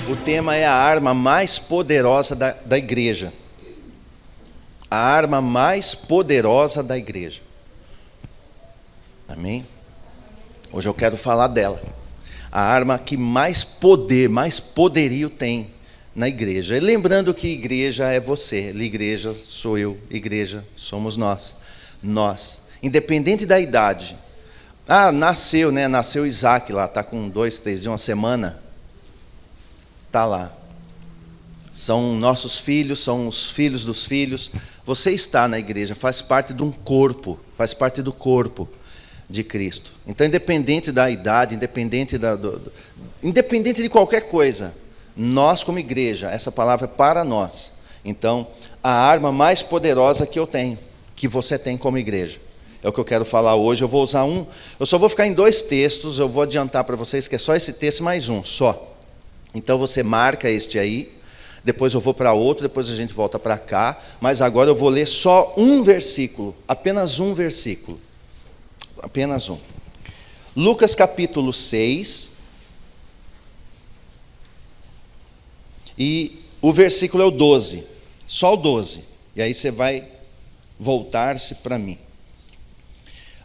O tema é a arma mais poderosa da igreja. A arma mais poderosa da igreja. Amém? Hoje eu quero falar dela. A arma que mais poder, mais poderio tem na igreja. E lembrando que igreja é você, igreja sou eu, igreja somos nós. Nós, independente da idade. Nasceu, né? Nasceu Isaac lá, está com 2, 3 dias, uma semana. Está lá. São nossos filhos, são os filhos dos filhos. Você está na igreja, faz parte de um corpo, faz parte do corpo de Cristo. Então, independente da idade, independente de qualquer coisa, nós como igreja, essa palavra é para nós. Então, a arma mais poderosa que eu tenho, que você tem como igreja, é o que eu quero falar hoje. Eu vou usar eu só vou ficar em 2 textos, eu vou adiantar para vocês que é só esse texto mais um, só. Então você marca este aí, depois eu vou para outro, depois a gente volta para cá, mas agora eu vou ler só um versículo, apenas um versículo. Apenas um. Lucas capítulo 6. E o versículo é o 12. Só o 12. E aí você vai voltar-se para mim.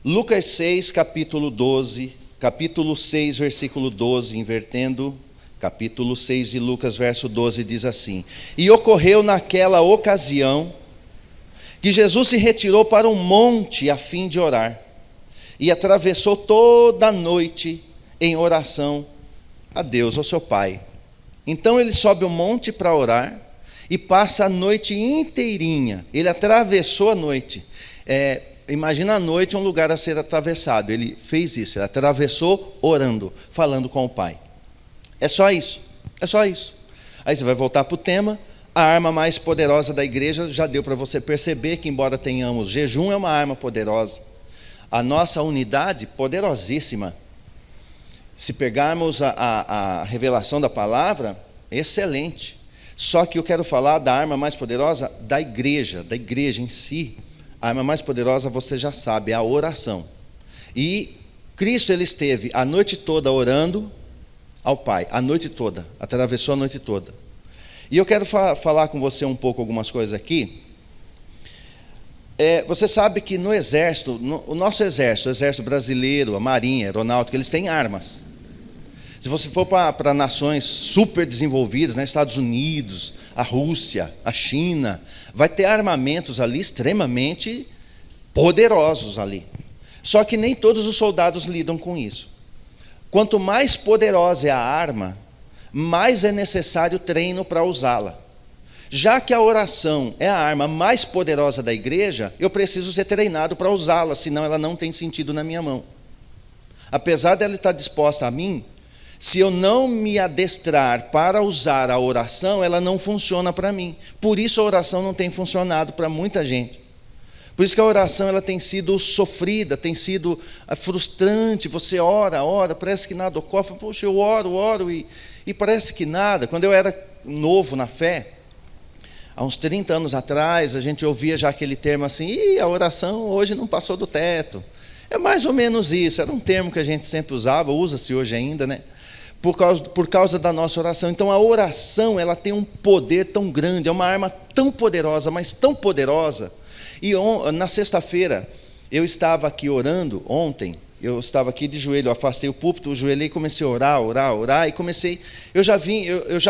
Lucas 6, capítulo 12. Capítulo 6, versículo 12. Invertendo. Capítulo 6 de Lucas, verso 12, diz assim: E ocorreu naquela ocasião que Jesus se retirou para um monte a fim de orar. E atravessou toda a noite em oração a Deus, ao seu Pai. Então ele sobe o monte para orar e passa a noite inteirinha. Ele atravessou a noite. Imagina a noite um lugar a ser atravessado. Ele fez isso, ele atravessou orando, falando com o Pai. É só isso, é só isso. Aí você vai voltar para o tema. A arma mais poderosa da igreja, já deu para você perceber que, embora tenhamos jejum, é uma arma poderosa. A nossa unidade, poderosíssima. Se pegarmos a revelação da palavra, excelente. Só que eu quero falar da arma mais poderosa da igreja em si. A arma mais poderosa, você já sabe, é a oração. E Cristo, ele esteve a noite toda orando ao Pai, a noite toda, atravessou a noite toda. E eu quero falar com você um pouco algumas coisas aqui. Você sabe que no exército, o nosso exército, o exército brasileiro, a marinha, a aeronáutica, eles têm armas. Se você for para nações super desenvolvidas, né, Estados Unidos, a Rússia, a China, vai ter armamentos ali extremamente poderosos ali. Só que nem todos os soldados lidam com isso. Quanto mais poderosa é a arma, mais é necessário treino para usá-la. Já que a oração é a arma mais poderosa da igreja, eu preciso ser treinado para usá-la, senão ela não tem sentido na minha mão. Apesar dela estar disposta a mim, se eu não me adestrar para usar a oração, ela não funciona para mim. Por isso a oração não tem funcionado para muita gente. Por isso que a oração ela tem sido sofrida, tem sido frustrante. Você ora, parece que nada ocorre. Poxa, eu oro e parece que nada. Quando eu era novo na fé, há uns 30 anos atrás, a gente ouvia já aquele termo assim: a oração hoje não passou do teto. É mais ou menos isso, era um termo que a gente sempre usava, usa-se hoje ainda, né? Por causa da nossa oração. Então a oração ela tem um poder tão grande, é uma arma tão poderosa, mas tão poderosa. E na sexta-feira, eu estava aqui orando, ontem, eu estava aqui de joelho, eu afastei o púlpito, ajoelhei e comecei a orar, e comecei, eu já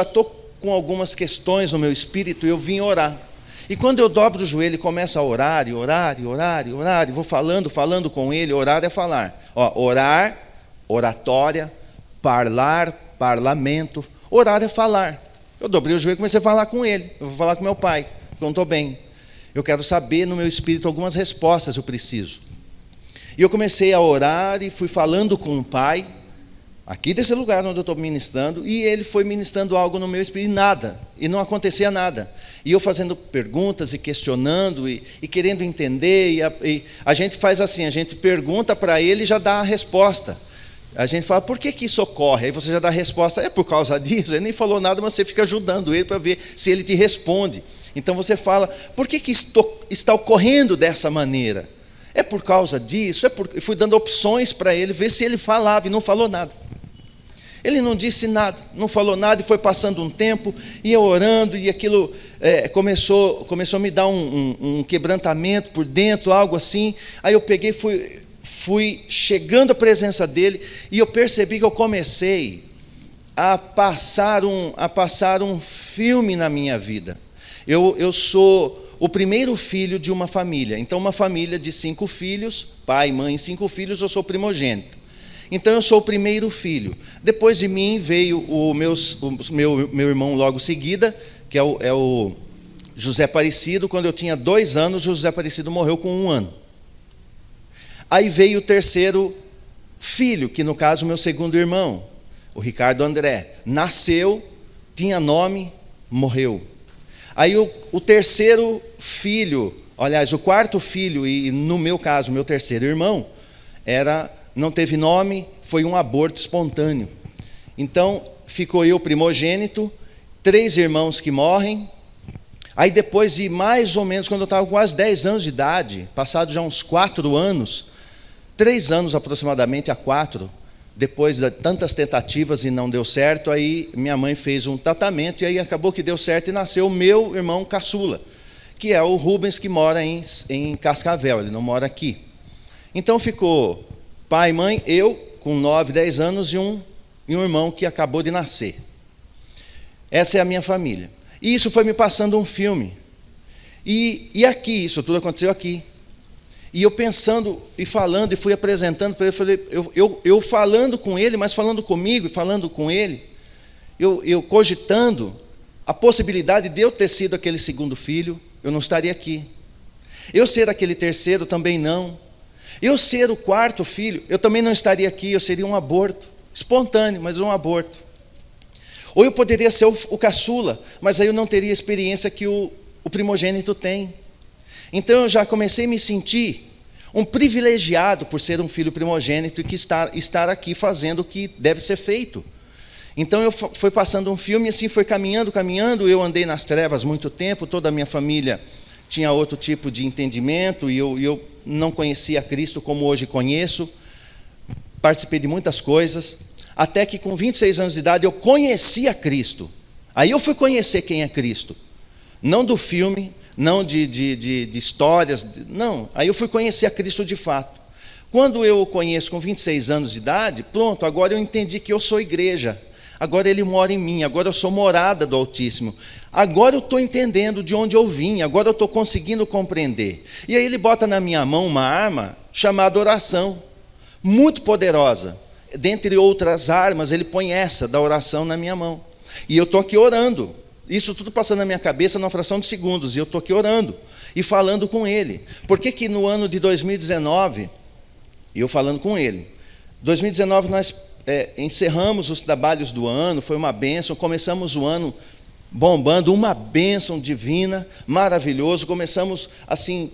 estou com algumas questões no meu espírito, e eu vim orar. E quando eu dobro o joelho e começo a orar, e vou falando com ele, orar é falar. Orar, oratória, parlamento, orar é falar. Eu dobrei o joelho e comecei a falar com ele, eu vou falar com meu pai, porque eu não estou bem. Eu quero saber no meu espírito algumas respostas, eu preciso. E eu comecei a orar e fui falando com o Pai, aqui desse lugar onde eu estou ministrando, e ele foi ministrando algo no meu espírito, e não acontecia nada. E eu fazendo perguntas e questionando e querendo entender, e a gente faz assim, a gente pergunta para ele e já dá a resposta. A gente fala, por que isso ocorre? Aí você já dá a resposta, é por causa disso. Ele nem falou nada, mas você fica ajudando ele para ver se ele te responde. Então você fala, por que está ocorrendo dessa maneira? É por causa disso? Eu fui dando opções para ele, ver se ele falava, e não falou nada. Ele não disse nada, não falou nada, e foi passando um tempo, e eu orando, e aquilo começou a me dar um quebrantamento por dentro, algo assim. Aí eu peguei, fui chegando à presença dele, e eu percebi que eu comecei a passar um filme na minha vida. Eu sou o primeiro filho de uma família, então uma família de 5 filhos, pai, mãe, 5 filhos, eu sou primogênito. Então eu sou o primeiro filho. Depois de mim veio o meu irmão logo em seguida, que é o José Aparecido. Quando eu tinha 2 anos, José Aparecido morreu com 1 ano. Aí veio o terceiro filho, que no caso o meu segundo irmão, o Ricardo André. Nasceu, tinha nome, morreu. Aí o terceiro filho, aliás, o quarto filho, e no meu caso, o meu terceiro irmão, não teve nome, foi um aborto espontâneo. Então, ficou eu primogênito, 3 irmãos que morrem. Aí depois de mais ou menos, quando eu estava com quase 10 anos de idade, passado já uns 4 anos, 3 anos aproximadamente a 4, depois de tantas tentativas e não deu certo, aí minha mãe fez um tratamento, e aí acabou que deu certo e nasceu o meu irmão caçula, que é o Rubens, que mora em Cascavel, ele não mora aqui. Então ficou pai, mãe, eu com 9, 10 anos e um irmão que acabou de nascer. Essa é a minha família. E isso foi me passando um filme. E aqui, isso tudo aconteceu aqui. E eu pensando e falando, e fui apresentando para ele, eu falando com ele, mas falando comigo e falando com ele, eu cogitando a possibilidade de eu ter sido aquele segundo filho, eu não estaria aqui. Eu ser aquele terceiro, também não. Eu ser o quarto filho, eu também não estaria aqui, eu seria um aborto, espontâneo, mas um aborto. Ou eu poderia ser o caçula, mas aí eu não teria a experiência que o primogênito tem. Então eu já comecei a me sentir um privilegiado por ser um filho primogênito e que estar aqui fazendo o que deve ser feito. Então eu fui passando um filme, e assim foi caminhando, eu andei nas trevas muito tempo, toda a minha família tinha outro tipo de entendimento, e eu não conhecia Cristo como hoje conheço, participei de muitas coisas, até que com 26 anos de idade eu conheci a Cristo. Aí eu fui conhecer quem é Cristo, não do filme, não de histórias, não, aí eu fui conhecer a Cristo de fato. Quando eu o conheço com 26 anos de idade, pronto, agora eu entendi que eu sou igreja, agora ele mora em mim, agora eu sou morada do Altíssimo, agora eu estou entendendo de onde eu vim, agora eu estou conseguindo compreender. E aí ele bota na minha mão uma arma chamada oração, muito poderosa. Dentre outras armas, ele põe essa da oração na minha mão. E eu estou aqui orando, isso tudo passando na minha cabeça numa fração de segundos, e eu estou aqui orando e falando com ele. Por que no ano de 2019, eu falando com ele, 2019 nós encerramos os trabalhos do ano, foi uma bênção, começamos o ano bombando, uma bênção divina, maravilhoso, começamos assim,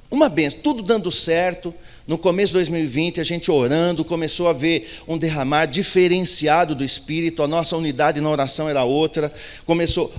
uma bênção, tudo dando certo. No começo de 2020, a gente orando, começou a ver um derramar diferenciado do Espírito, a nossa unidade na oração era outra,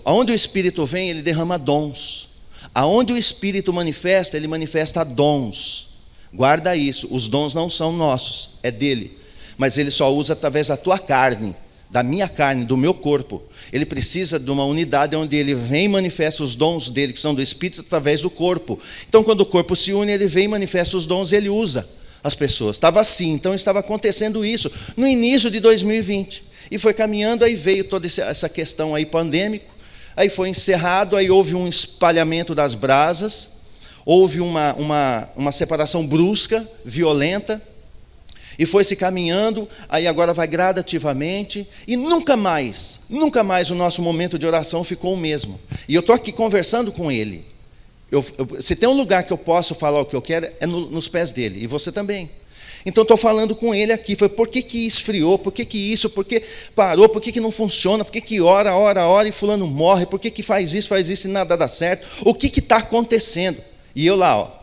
aonde o Espírito vem, ele derrama dons, aonde o Espírito manifesta, ele manifesta dons. Guarda isso, os dons não são nossos, é dele, mas ele só usa através da tua carne, da minha carne, do meu corpo. Ele precisa de uma unidade onde ele vem e manifesta os dons dele, que são do Espírito, através do corpo. Então, quando o corpo se une, ele vem e manifesta os dons, e ele usa as pessoas. Estava assim, então estava acontecendo isso no início de 2020. E foi caminhando, aí veio toda essa questão aí pandêmica, aí foi encerrado, aí houve um espalhamento das brasas, houve uma separação brusca, violenta, e foi se caminhando, aí agora vai gradativamente, e nunca mais o nosso momento de oração ficou o mesmo. E eu estou aqui conversando com ele. Se tem um lugar que eu posso falar o que eu quero, é nos pés dele, e você também. Então estou falando com ele aqui, foi por que esfriou, por que isso, por que parou, por que não funciona, por que ora e fulano morre, por que faz isso e nada dá certo, o que está acontecendo? E eu lá,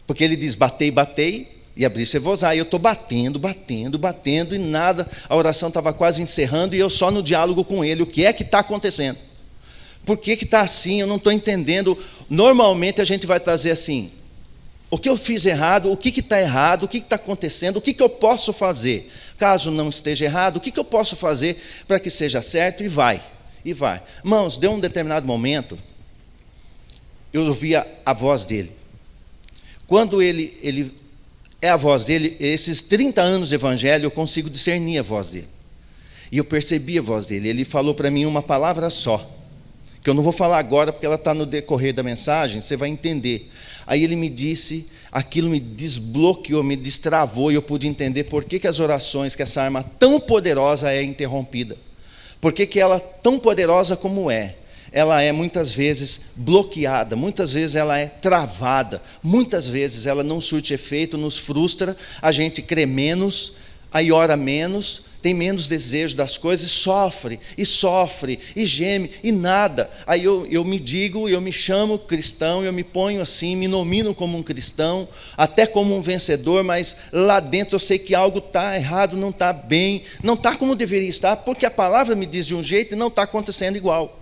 porque ele diz, batei, e abrir cevosar, e eu estou batendo, e nada, a oração estava quase encerrando, e eu só no diálogo com ele, o que é que está acontecendo? Por que está assim? Eu não estou entendendo. Normalmente a gente vai trazer assim, O que eu fiz errado, o que está errado, o que está acontecendo, o que eu posso fazer? Caso não esteja errado, o que eu posso fazer para que seja certo? E vai. Irmãos, deu um determinado momento, eu ouvia a voz dele. Quando ele é a voz dele, esses 30 anos de evangelho, eu consigo discernir a voz dele. E eu percebi a voz dele. Ele falou para mim uma palavra só, que eu não vou falar agora, porque ela está no decorrer da mensagem, você vai entender. Aí ele me disse, aquilo me desbloqueou, me destravou, e eu pude entender por que as orações, que essa arma tão poderosa é interrompida. Por que ela, tão poderosa como ela é muitas vezes bloqueada, muitas vezes ela é travada, muitas vezes ela não surte efeito, nos frustra, a gente crê menos, aí ora menos, tem menos desejo das coisas, sofre, e geme, e nada. Aí eu me digo, eu me chamo cristão, eu me ponho assim, me nomino como um cristão, até como um vencedor, mas lá dentro eu sei que algo está errado, não está bem, não está como deveria estar, porque a palavra me diz de um jeito e não está acontecendo igual.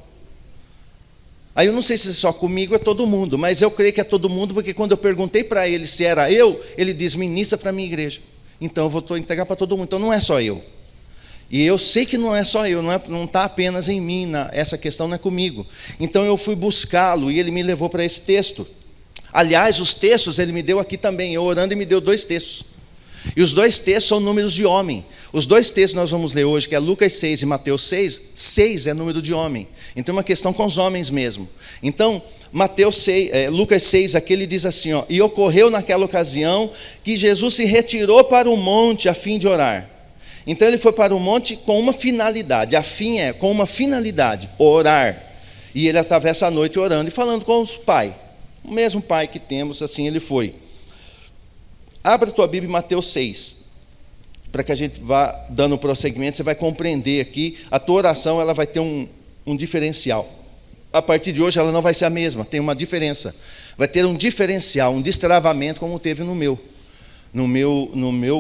Aí eu não sei se é só comigo, é todo mundo, mas eu creio que é todo mundo, porque quando eu perguntei para ele se era eu, ele diz, ministra para a minha igreja. Então eu vou entregar para todo mundo, então não é só eu. E eu sei que não é só eu, não está apenas em mim, essa questão não é comigo. Então eu fui buscá-lo e ele me levou para esse texto. Aliás, os textos ele me deu aqui também, eu orando, ele me deu 2 textos. E os 2 textos são números de homem. Os 2 textos nós vamos ler hoje, que é Lucas 6 e Mateus 6, 6 é número de homem. Então é uma questão com os homens mesmo. Então, Lucas 6, aqui ele diz assim, e ocorreu naquela ocasião que Jesus se retirou para o monte a fim de orar. Então ele foi para o monte com uma finalidade, com uma finalidade, orar. E ele atravessa a noite orando e falando com os pais. O mesmo pai que temos, assim ele foi. Abra a tua Bíblia em Mateus 6, para que a gente vá dando prosseguimento, você vai compreender aqui, a tua oração ela vai ter um diferencial. A partir de hoje ela não vai ser a mesma, tem uma diferença. Vai ter um diferencial, um destravamento como teve no meu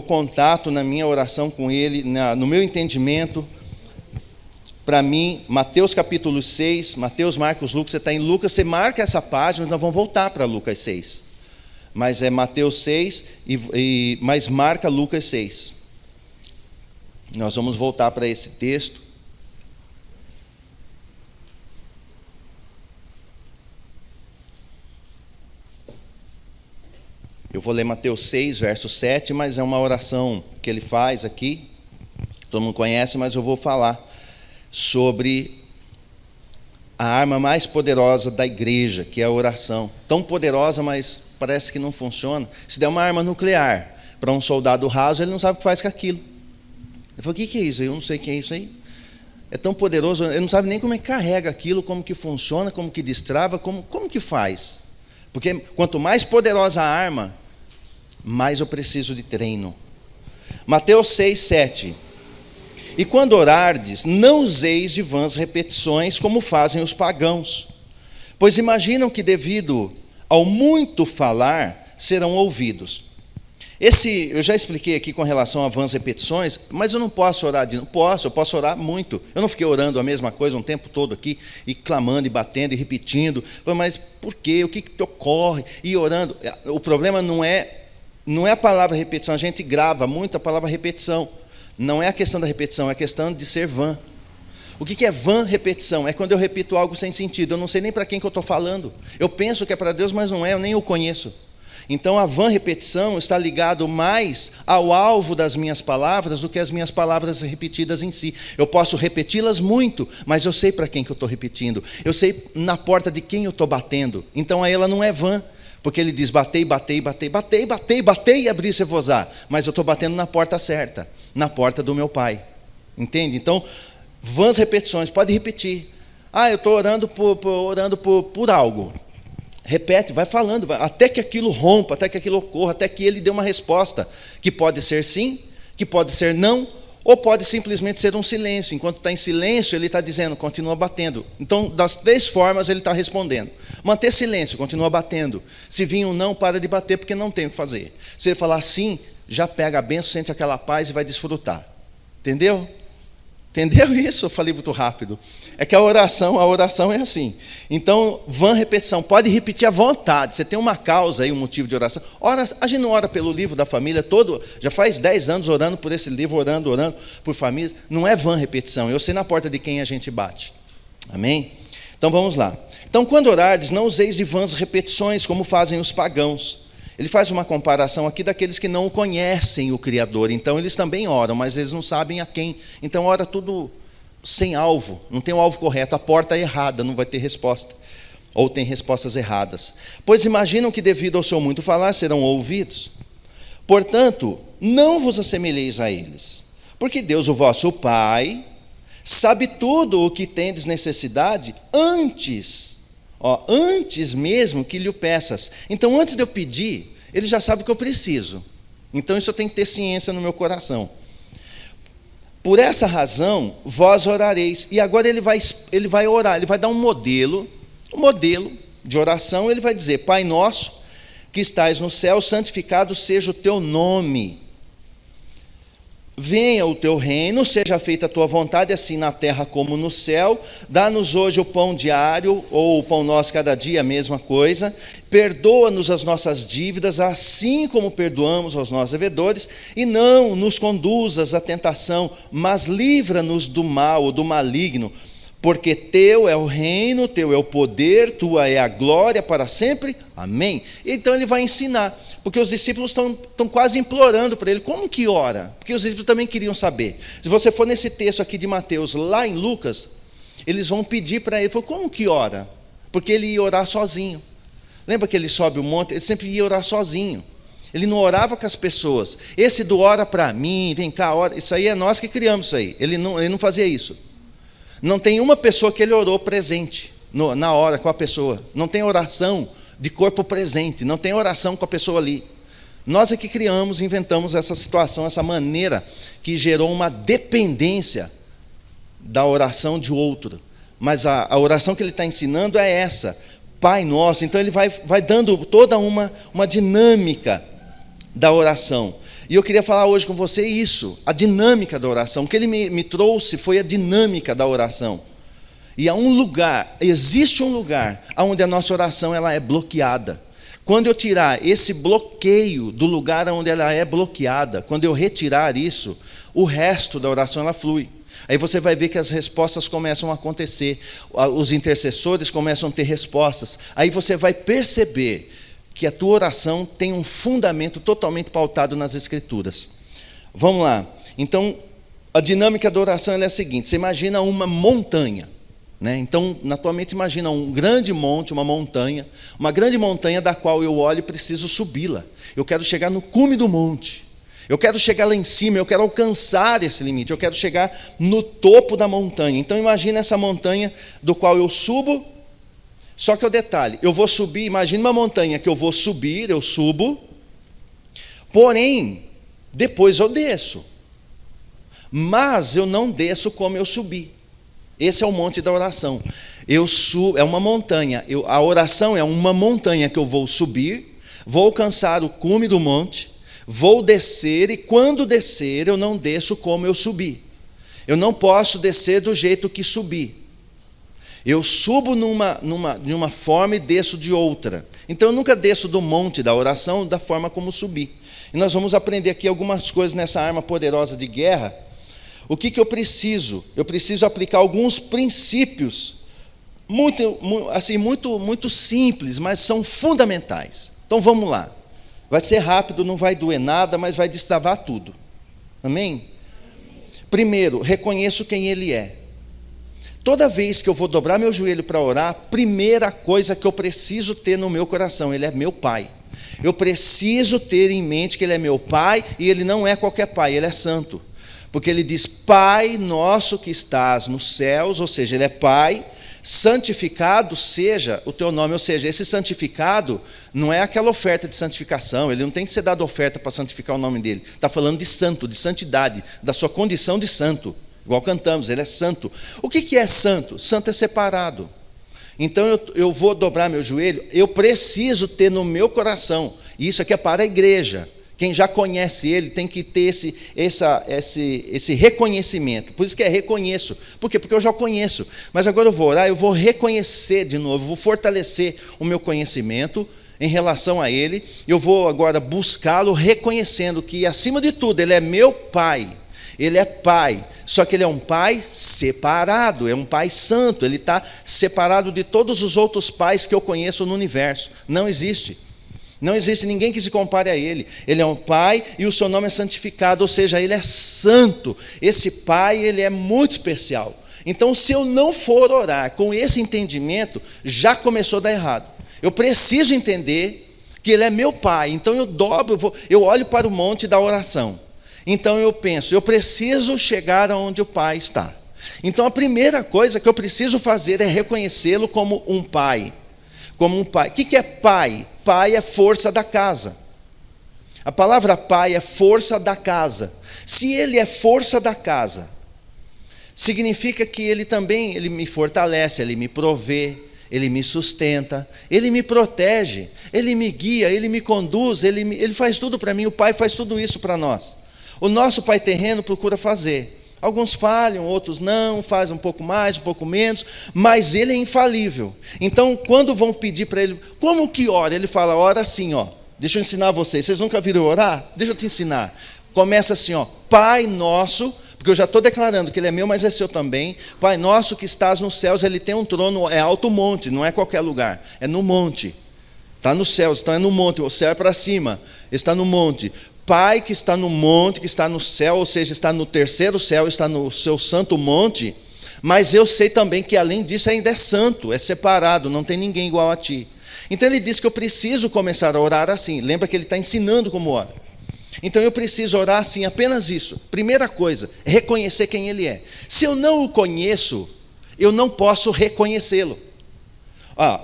contato, na minha oração com ele, no meu entendimento. Para mim, Mateus capítulo 6, Mateus, Marcos, Lucas, você está em Lucas, você marca essa página, nós vamos voltar para Lucas 6. Mas é Mateus 6, mas marca Lucas 6. Nós vamos voltar para esse texto. Eu vou ler Mateus 6, verso 7, mas é uma oração que ele faz aqui. Todo mundo conhece, mas eu vou falar sobre a arma mais poderosa da igreja, que é a oração. Tão poderosa, mas parece que não funciona. Se der uma arma nuclear para um soldado raso, ele não sabe o que faz com aquilo. Ele falou, o que é isso? Eu não sei o que é isso aí. É tão poderoso, ele não sabe nem como é que carrega aquilo, como que funciona, como que destrava, como que faz. Porque quanto mais poderosa a arma, mais eu preciso de treino. Mateus 6, 7. E quando orardes, não useis de vãs repetições, como fazem os pagãos, pois imaginam que devido ao muito falar, serão ouvidos. Eu já expliquei aqui com relação a vãs repetições, mas eu não posso orar eu posso orar muito. Eu não fiquei orando a mesma coisa um tempo todo aqui, e clamando, e batendo, e repetindo. Mas por quê? O que ocorre? E orando. O problema não é a palavra repetição, a gente grava muito a palavra repetição. Não é a questão da repetição, é a questão de ser vã. O que é vã repetição? É quando eu repito algo sem sentido. Eu não sei nem para quem que eu estou falando. Eu penso que é para Deus, mas não é, eu nem o conheço. Então a vã repetição está ligado mais ao alvo das minhas palavras do que as minhas palavras repetidas em si. Eu posso repeti-las muito, mas eu sei para quem que eu estou repetindo. Eu sei na porta de quem eu estou batendo. Então aí ela não é vã. Porque ele diz, batei, batei, batei, batei, batei, batei e abri-se-vos-á. Mas eu estou batendo na porta certa, na porta do meu Pai. Entende? Então, vãs repetições, pode repetir. Eu estou orando por algo. Repete, vai falando, até que aquilo rompa, até que aquilo ocorra, até que ele dê uma resposta. Que pode ser sim, que pode ser não, ou pode simplesmente ser um silêncio. Enquanto está em silêncio, ele está dizendo, continua batendo. Então, das 3 formas, ele está respondendo. Manter silêncio, continua batendo. Se vir um não, para de bater, porque não tem o que fazer. Se ele falar sim, já pega a bênção, sente aquela paz e vai desfrutar. Entendeu? Entendeu isso? Eu falei muito rápido. É que a oração é assim. Então, vã repetição. Pode repetir à vontade. Você tem uma causa aí, um motivo de oração. Ora, a gente não ora pelo livro da família todo. Já faz 10 anos orando por esse livro, orando por família. Não é vã repetição. Eu sei na porta de quem a gente bate. Amém? Então, vamos lá. Então, quando orardes, não useis de vãs repetições, como fazem os pagãos. Ele faz uma comparação aqui daqueles que não conhecem o Criador. Então, eles também oram, mas eles não sabem a quem. Então, ora tudo sem alvo. Não tem o alvo correto. A porta é errada, não vai ter resposta. Ou tem respostas erradas. Pois imaginam que devido ao seu muito falar, serão ouvidos. Portanto, não vos assemelheis a eles. Porque Deus, o vosso Pai, sabe tudo o que tendes necessidade antes mesmo que lhe o peças. Então, antes de eu pedir, ele já sabe o que eu preciso. Então, isso eu tenho que ter ciência no meu coração. Por essa razão, vós orareis. E agora ele vai orar, ele vai dar um modelo de oração. Ele vai dizer: Pai nosso, que estais no céu, santificado seja o teu nome. Venha o teu reino, seja feita a tua vontade, assim na terra como no céu. Dá-nos hoje o pão diário, ou o pão nosso cada dia, a mesma coisa. Perdoa-nos as nossas dívidas, assim como perdoamos aos nossos devedores. E não nos conduzas à tentação, mas livra-nos do mal, ou do maligno. Porque teu é o reino, teu é o poder, tua é a glória para sempre. Amém? Então ele vai ensinar. Porque os discípulos estão quase implorando para ele, como que ora? Porque os discípulos também queriam saber. Se você for nesse texto aqui de Mateus, lá em Lucas, eles vão pedir para ele, como que ora? Porque ele ia orar sozinho. Lembra que ele sobe o monte? Ele sempre ia orar sozinho. Ele não orava com as pessoas. Esse do ora para mim, vem cá, ora. Isso aí é nós que criamos isso aí. Ele não fazia isso. Não tem uma pessoa que ele orou presente, na hora com a pessoa. Não tem oração de corpo presente, não tem oração com a pessoa ali. Nós é que criamos, inventamos essa situação, essa maneira que gerou uma dependência da oração de outro. Mas a oração que ele está ensinando é essa, Pai Nosso. Então ele vai dando toda uma dinâmica da oração. E eu queria falar hoje com você isso, a dinâmica da oração. O que ele me trouxe foi a dinâmica da oração. E há um lugar, existe um lugar onde a nossa oração ela é bloqueada. Quando eu tirar esse bloqueio do lugar onde ela é bloqueada, quando eu retirar isso, o resto da oração ela flui. Aí você vai ver que as respostas começam a acontecer, os intercessores começam a ter respostas. Aí você vai perceber que a tua oração tem um fundamento totalmente pautado nas Escrituras. Vamos lá. Então, a dinâmica da oração ela é a seguinte: você imagina uma montanha. Então, na tua mente, imagina um grande monte, uma grande montanha da qual eu olho e preciso subi-la. Eu quero chegar no cume do monte. Eu quero chegar lá em cima, eu quero alcançar esse limite, eu quero chegar no topo da montanha. Então, imagina essa montanha do qual eu subo, só que o detalhe, eu vou subir, imagina uma montanha que eu vou subir, eu subo, porém, depois eu desço. Mas eu não desço como eu subi. Esse é o monte da oração. Eu subo, é uma montanha. A oração é uma montanha que eu vou subir, vou alcançar o cume do monte, vou descer, e quando descer, eu não desço como eu subi. Eu não posso descer do jeito que subi. Eu subo numa forma e desço de outra. Então eu nunca desço do monte da oração da forma como subi. E nós vamos aprender aqui algumas coisas nessa arma poderosa de guerra. O que eu preciso? Eu preciso aplicar alguns princípios muito simples, mas são fundamentais. Então vamos lá. Vai ser rápido, não vai doer nada, mas vai destravar tudo. Amém? Primeiro, reconheço quem Ele é. Toda vez que eu vou dobrar meu joelho para orar, a primeira coisa que eu preciso ter no meu coração, Ele é meu Pai. Eu preciso ter em mente que Ele é meu Pai, e Ele não é qualquer Pai, Ele é santo. Porque ele diz, Pai nosso que estás nos céus, ou seja, ele é Pai, santificado seja o teu nome. Ou seja, esse santificado não é aquela oferta de santificação, ele não tem que ser dado oferta para santificar o nome dele. Está falando de santo, de santidade, da sua condição de santo. Igual cantamos, ele é santo. O que é santo? Santo é separado. Então eu vou dobrar meu joelho, eu preciso ter no meu coração, e isso aqui é para a igreja, Quem já conhece Ele tem que ter esse reconhecimento. Por isso que é reconheço. Por quê? Porque eu já conheço. Mas agora eu vou orar, eu vou reconhecer de novo, vou fortalecer o meu conhecimento em relação a Ele. Eu vou agora buscá-lo reconhecendo que, acima de tudo, Ele é meu Pai. Ele é Pai, só que Ele é um Pai separado, é um Pai santo. Ele está separado de todos os outros pais que eu conheço no universo. Não existe. Não existe ninguém que se compare a Ele. Ele é um Pai e o seu nome é santificado, ou seja, Ele é santo. Esse Pai, Ele é muito especial. Então, se eu não for orar com esse entendimento, já começou a dar errado. Eu preciso entender que Ele é meu Pai. Então eu dobro, eu olho para o monte da oração. Então eu penso, eu preciso chegar aonde o Pai está. Então a primeira coisa que eu preciso fazer é reconhecê-lo como um Pai. Como um Pai. O que é Pai? Pai é força da casa. A palavra Pai é força da casa. Se Ele é força da casa, significa que Ele também Ele me fortalece, Ele me provê, Ele me sustenta, Ele me protege, Ele me guia, Ele me conduz, Ele faz tudo para mim. O Pai faz tudo isso para nós. O nosso pai terreno procura fazer. Alguns falham, outros não, fazem um pouco mais, um pouco menos, mas Ele é infalível. Então, quando vão pedir para Ele, como que ora? Ele fala, ora assim, ó. Deixa eu ensinar vocês. Vocês nunca viram orar? Deixa eu te ensinar. Começa assim, ó. Pai nosso, porque eu já estou declarando que Ele é meu, mas é seu também. Pai nosso que estás nos céus, Ele tem um trono, é alto monte, não é qualquer lugar, é no monte. Está nos céus, então é no monte, o céu é para cima, está no monte. Pai que está no monte, que está no céu, ou seja, está no terceiro céu, está no seu santo monte, mas eu sei também que além disso ainda é santo, é separado, não tem ninguém igual a ti. Então ele diz que eu preciso começar a orar assim. Lembra que ele está ensinando como ora. Então eu preciso orar assim, apenas isso. Primeira coisa, reconhecer quem Ele é. Se eu não o conheço, eu não posso reconhecê-lo.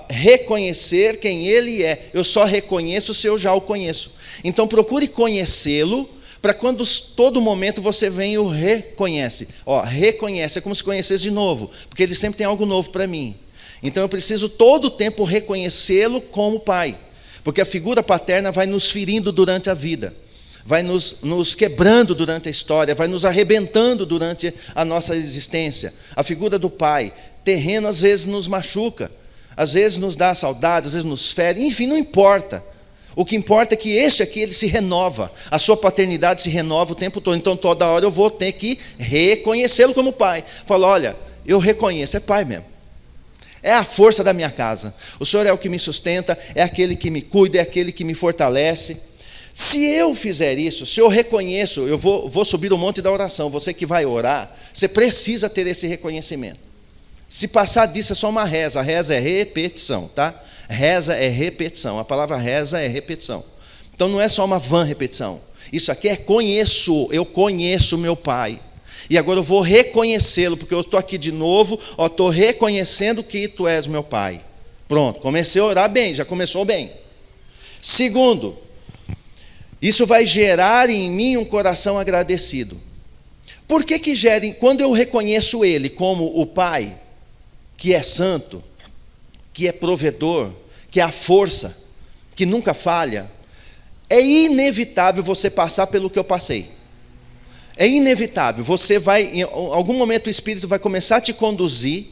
Reconhecer quem Ele é, eu só reconheço se eu já o conheço. Então procure conhecê-lo, para quando todo momento você vem e o reconhece. Reconhece, é como se conhecesse de novo, porque Ele sempre tem algo novo para mim. Então eu preciso todo o tempo reconhecê-lo como Pai, porque a figura paterna vai nos ferindo durante a vida, vai nos quebrando durante a história, vai nos arrebentando durante a nossa existência. A figura do Pai terreno às vezes nos machuca, às vezes nos dá saudade, às vezes nos fere, enfim, não importa. O que importa é que este aqui, ele se renova, a sua paternidade se renova o tempo todo. Então toda hora eu vou ter que reconhecê-lo como Pai. Falo, olha, eu reconheço, é Pai mesmo. É a força da minha casa. O Senhor é o que me sustenta, é aquele que me cuida, é aquele que me fortalece. Se eu fizer isso, se eu reconheço, eu vou subir o monte da oração. Você que vai orar, você precisa ter esse reconhecimento. Se passar disso é só uma reza. A reza é repetição, tá? Reza é repetição. A palavra reza é repetição. Então não é só uma vã repetição. Isso aqui é conheço. Eu conheço meu Pai. E agora eu vou reconhecê-lo, porque eu estou aqui de novo, estou reconhecendo que Tu és meu Pai. Pronto, comecei a orar bem, já começou bem. Segundo, isso vai gerar em mim um coração agradecido. Por que gera? Quando eu reconheço Ele como o Pai, que é santo, que é provedor, que é a força, que nunca falha, é inevitável você passar pelo que eu passei. É inevitável. Você vai, em algum momento o Espírito vai começar a te conduzir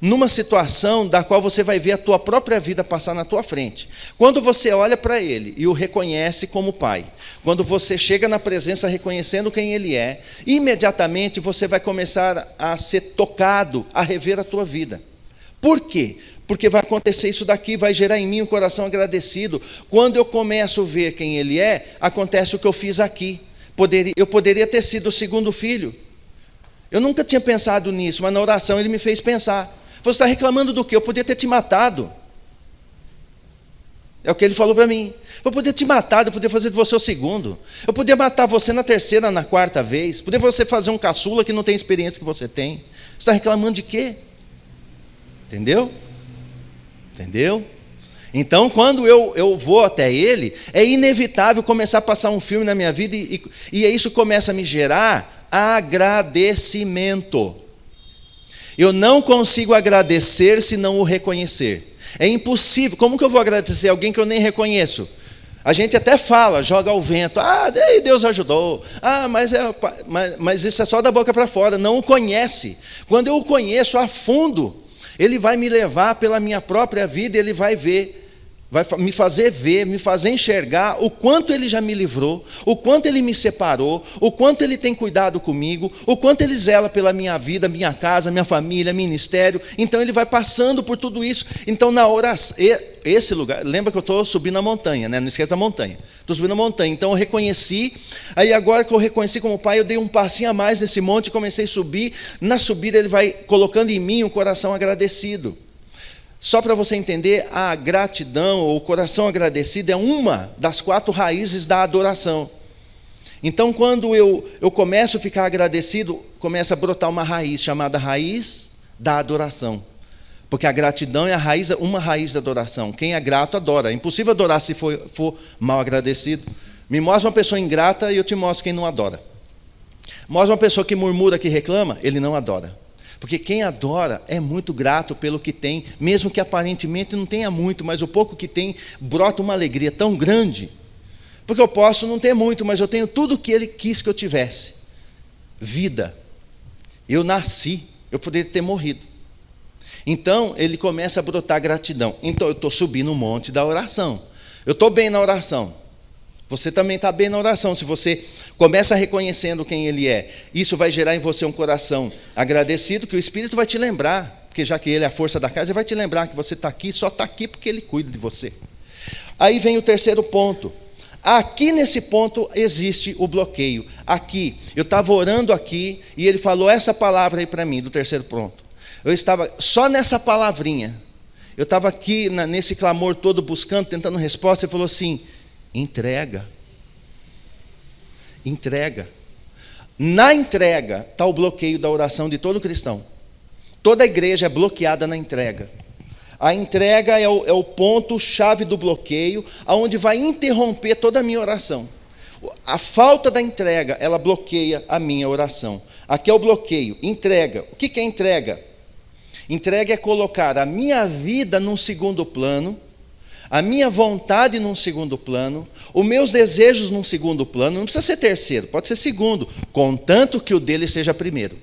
numa situação da qual você vai ver a tua própria vida passar na tua frente. Quando você olha para Ele e o reconhece como Pai, quando você chega na presença reconhecendo quem Ele é, imediatamente você vai começar a ser tocado, a rever a tua vida. Por quê? Porque vai acontecer isso daqui, vai gerar em mim um coração agradecido. Quando eu começo a ver quem Ele é, acontece o que eu fiz aqui. Eu poderia ter sido o segundo filho. Eu nunca tinha pensado nisso, mas na oração Ele me fez pensar. Você está reclamando do quê? Eu podia ter te matado. É o que Ele falou para mim. Eu podia te matar, eu podia fazer de você o segundo. Eu podia matar você na terceira, na quarta vez. Podia você fazer um caçula que não tem experiência que você tem. Você está reclamando de quê? Entendeu? Entendeu? Então, quando eu vou até Ele, é inevitável começar a passar um filme na minha vida e isso começa a me gerar agradecimento. Eu não consigo agradecer se não o reconhecer. É impossível. Como que eu vou agradecer alguém que eu nem reconheço? A gente até fala, joga ao vento, daí Deus ajudou, mas isso é só da boca para fora, não o conhece. Quando eu o conheço a fundo, Ele vai me levar pela minha própria vida, Ele vai me fazer ver, me fazer enxergar o quanto Ele já me livrou, o quanto Ele me separou, o quanto Ele tem cuidado comigo, o quanto Ele zela pela minha vida, minha casa, minha família, ministério. Então Ele vai passando por tudo isso. Então na oração, esse lugar, lembra que eu estou subindo a montanha, né? Não esqueça da montanha. Estou subindo a montanha, então eu reconheci, aí agora que eu reconheci como Pai, eu dei um passinho a mais nesse monte e comecei a subir. Na subida Ele vai colocando em mim um coração agradecido. Só para você entender, a gratidão ou o coração agradecido é uma das 4 raízes da adoração. Então, quando eu começo a ficar agradecido, começa a brotar uma raiz, chamada raiz da adoração. Porque a gratidão é uma raiz da adoração. Quem é grato, adora. É impossível adorar se for mal agradecido. Me mostra uma pessoa ingrata e eu te mostro quem não adora. Mostra uma pessoa que murmura, que reclama, ele não adora. Porque quem adora é muito grato pelo que tem, mesmo que aparentemente não tenha muito, mas o pouco que tem brota uma alegria tão grande. Porque eu posso não ter muito, mas eu tenho tudo o que Ele quis que eu tivesse. Vida. Eu nasci, eu poderia ter morrido. Então, ele começa a brotar gratidão. Então, eu estou subindo o monte da oração. Eu estou bem na oração. Você também está bem na oração. Se você começa reconhecendo quem Ele é, isso vai gerar em você um coração agradecido, que o Espírito vai te lembrar, porque já que Ele é a força da casa, Ele vai te lembrar que você está aqui, só está aqui porque Ele cuida de você. Aí vem o terceiro ponto. Aqui nesse ponto existe o bloqueio. Aqui, eu estava orando aqui, e Ele falou essa palavra aí para mim, do terceiro ponto. Eu estava só nessa palavrinha. Eu estava aqui nesse clamor todo, buscando, tentando resposta, Ele falou assim: entrega. Entrega. Na entrega está o bloqueio da oração de todo cristão. Toda a igreja é bloqueada na entrega. A entrega é o ponto-chave do bloqueio, aonde vai interromper toda a minha oração. A falta da entrega, ela bloqueia a minha oração. Aqui é o bloqueio. Entrega. O que é entrega? Entrega é colocar a minha vida num segundo plano, a minha vontade num segundo plano, os meus desejos num segundo plano. Não precisa ser terceiro, pode ser segundo, contanto que o dele seja primeiro.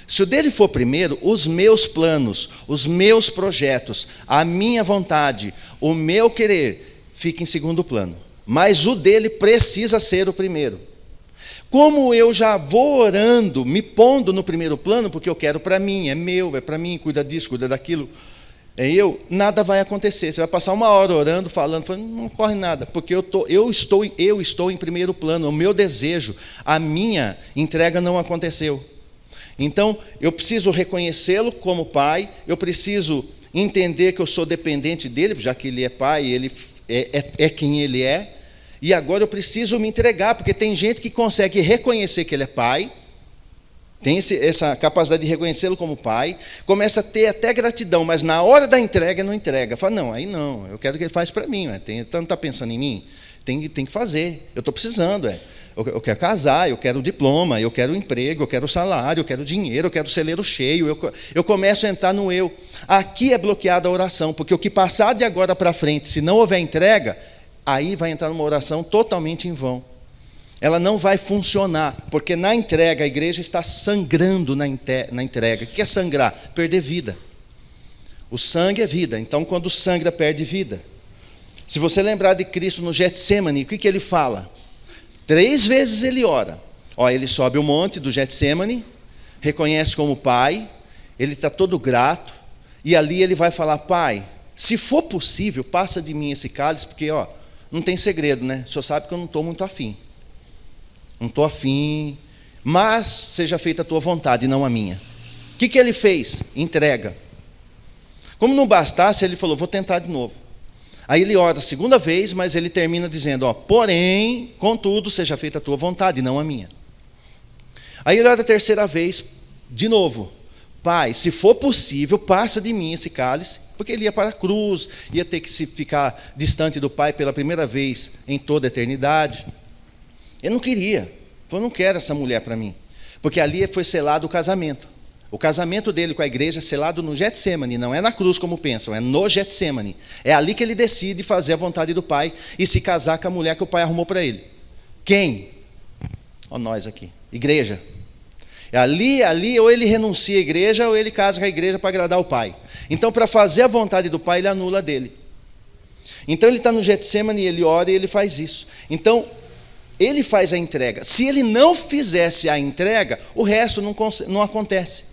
Se o dele for primeiro, os meus planos, os meus projetos, a minha vontade, o meu querer, fica em segundo plano. Mas o dele precisa ser o primeiro. Como eu já vou orando, me pondo no primeiro plano, porque eu quero para mim, é meu, é para mim, cuida disso, cuida daquilo, nada vai acontecer. Você vai passar uma hora orando, falando, não ocorre nada, porque eu estou em primeiro plano, o meu desejo, a minha entrega não aconteceu. Então, eu preciso reconhecê-lo como Pai, eu preciso entender que eu sou dependente dele, já que ele é Pai, ele é quem ele é, e agora eu preciso me entregar, porque tem gente que consegue reconhecer que ele é Pai, tem essa capacidade de reconhecê-lo como Pai, começa a ter até gratidão, mas na hora da entrega não entrega. Fala, não, aí não, eu quero que ele faça para mim, então não está pensando em mim? Tem que fazer, eu estou precisando, eu quero casar, eu quero o diploma, eu quero o emprego, eu quero o salário, eu quero o dinheiro, eu quero o celeiro cheio, eu começo a entrar no eu. Aqui é bloqueada a oração, porque o que passar de agora para frente, se não houver entrega, aí vai entrar numa oração totalmente em vão. Ela não vai funcionar, porque na entrega a igreja está sangrando na entrega. O que é sangrar? Perder vida. O sangue é vida, então quando sangra, perde vida. Se você lembrar de Cristo no Getsemane, o que ele fala? 3 vezes ele ora. Ele sobe o monte do Getsemane, reconhece como Pai, ele está todo grato, e ali ele vai falar: Pai, se for possível, passa de mim esse cálice, porque não tem segredo, né? O senhor sabe que eu não estou muito afim. Não estou afim, mas seja feita a tua vontade, não a minha. O que ele fez? Entrega. Como não bastasse, ele falou: vou tentar de novo. Aí ele ora a segunda vez, mas ele termina dizendo: porém, contudo, seja feita a tua vontade, não a minha. Aí ele ora a terceira vez, de novo: Pai, se for possível, passa de mim esse cálice, porque ele ia para a cruz, ia ter que ficar distante do Pai pela primeira vez em toda a eternidade. Eu não queria, eu não quero essa mulher para mim, porque ali foi selado o casamento. O casamento dele com a igreja é selado no Getsemane, não é na cruz como pensam, é no Getsemane. É ali que ele decide fazer a vontade do Pai e se casar com a mulher que o Pai arrumou para ele. Quem? Ó, nós aqui, igreja. Ali ou ele renuncia à igreja ou ele casa com a igreja para agradar o Pai. Então, para fazer a vontade do Pai, ele anula a dele. Então, ele está no Getsemane, ele ora e ele faz isso. Então, ele faz a entrega. Se ele não fizesse a entrega, o resto não acontece.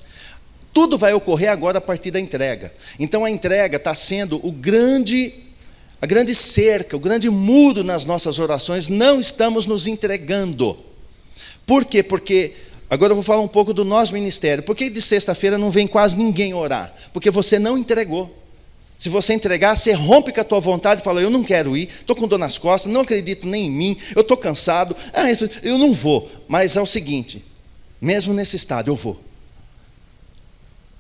Tudo vai ocorrer agora a partir da entrega. Então a entrega está sendo a grande cerca, o grande muro nas nossas orações. Não estamos nos entregando. Por quê? Porque, agora eu vou falar um pouco do nosso ministério. Por que de sexta-feira não vem quase ninguém orar? Porque você não entregou. Se você entregar, você rompe com a tua vontade e fala, eu não quero ir, estou com dor nas costas, não acredito nem em mim, eu estou cansado, eu não vou. Mas é o seguinte, mesmo nesse estado, eu vou.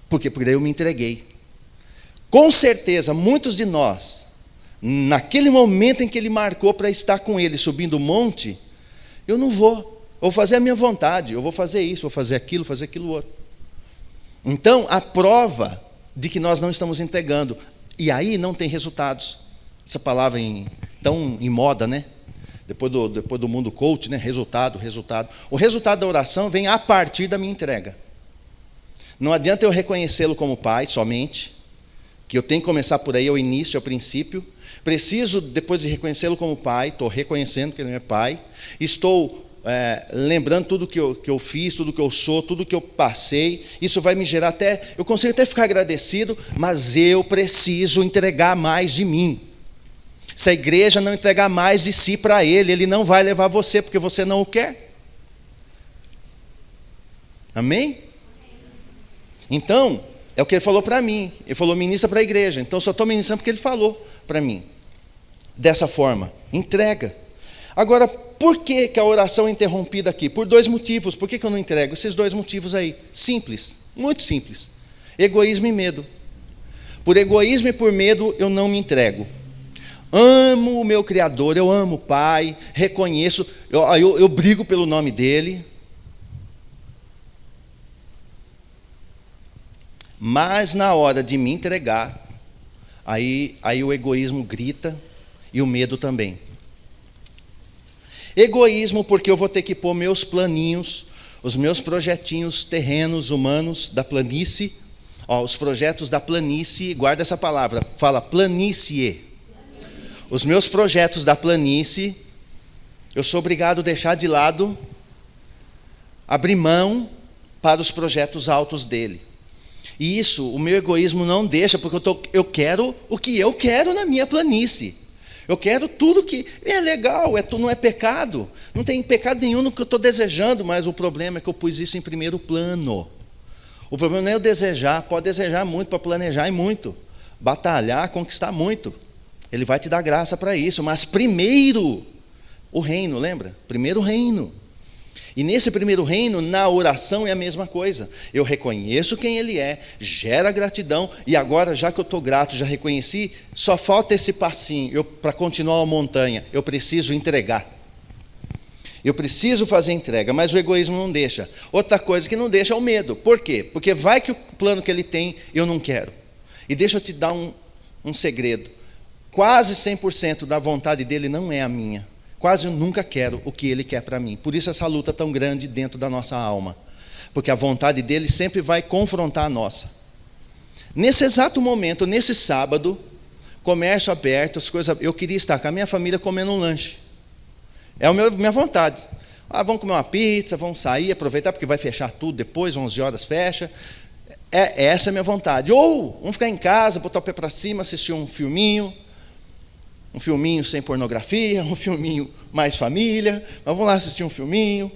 Por quê? Porque daí eu me entreguei. Com certeza, muitos de nós, naquele momento em que ele marcou para estar com ele, subindo o monte, eu não vou, eu vou fazer a minha vontade, eu vou fazer isso, vou fazer aquilo outro. Então, a prova de que nós não estamos entregando, e aí não tem resultados. Essa palavra tão em moda, né? Depois do mundo coach, né? Resultado. O resultado da oração vem a partir da minha entrega. Não adianta eu reconhecê-lo como Pai somente, que eu tenho que começar por aí, é o início, é o princípio. Preciso, depois de reconhecê-lo como Pai, estou reconhecendo que Ele é Pai, estou lembrando tudo que eu fiz, tudo que eu sou, tudo que eu passei. Isso vai me gerar eu consigo até ficar agradecido, mas eu preciso entregar mais de mim. Se a igreja não entregar mais de si para Ele, Ele não vai levar você, porque você não o quer. Amém? Então, é o que Ele falou para mim. Ele falou, ministra para a igreja. Então, eu só estou ministrando porque Ele falou para mim. Dessa forma, entrega. Agora, por que a oração é interrompida aqui? Por 2 motivos. Por que eu não entrego? Esses 2 motivos aí. Simples, muito simples. Egoísmo e medo. Por egoísmo e por medo, eu não me entrego. Amo o meu Criador, eu amo o Pai, reconheço, eu brigo pelo nome dEle. Mas na hora de me entregar, aí o egoísmo grita e o medo também. Egoísmo porque eu vou ter que pôr meus planinhos, os meus projetinhos terrenos, humanos, da planície, os projetos da planície, guarda essa palavra, fala planície. Os meus projetos da planície, eu sou obrigado a deixar de lado, abrir mão para os projetos altos dele. E isso, o meu egoísmo não deixa, porque eu quero o que eu quero na minha planície. Eu quero tudo que é legal, não é pecado. Não tem pecado nenhum no que eu estou desejando, mas o problema é que eu pus isso em primeiro plano. O problema não é eu desejar, pode desejar muito para planejar e muito, batalhar, conquistar muito. Ele vai te dar graça para isso, mas primeiro o reino, lembra? Primeiro o reino. E nesse primeiro reino, na oração é a mesma coisa. Eu reconheço quem Ele é, gera gratidão, e agora, já que eu estou grato, já reconheci, só falta esse passinho para continuar a montanha. Eu preciso entregar. Eu preciso fazer entrega, mas o egoísmo não deixa. Outra coisa que não deixa é o medo. Por quê? Porque vai que o plano que Ele tem, eu não quero. E deixa eu te dar um segredo. Quase 100% da vontade dEle não é a minha. Quase eu nunca quero o que Ele quer para mim. Por isso essa luta tão grande dentro da nossa alma. Porque a vontade dEle sempre vai confrontar a nossa. Nesse exato momento, nesse sábado, comércio aberto, as coisas, eu queria estar com a minha família comendo um lanche. É a minha vontade. Vamos comer uma pizza, vamos sair, aproveitar, porque vai fechar tudo depois, 11 horas fecha. Essa é a minha vontade. Ou vamos ficar em casa, botar o pé para cima, assistir um filminho sem pornografia, um filminho mais família, mas vamos lá assistir um filminho.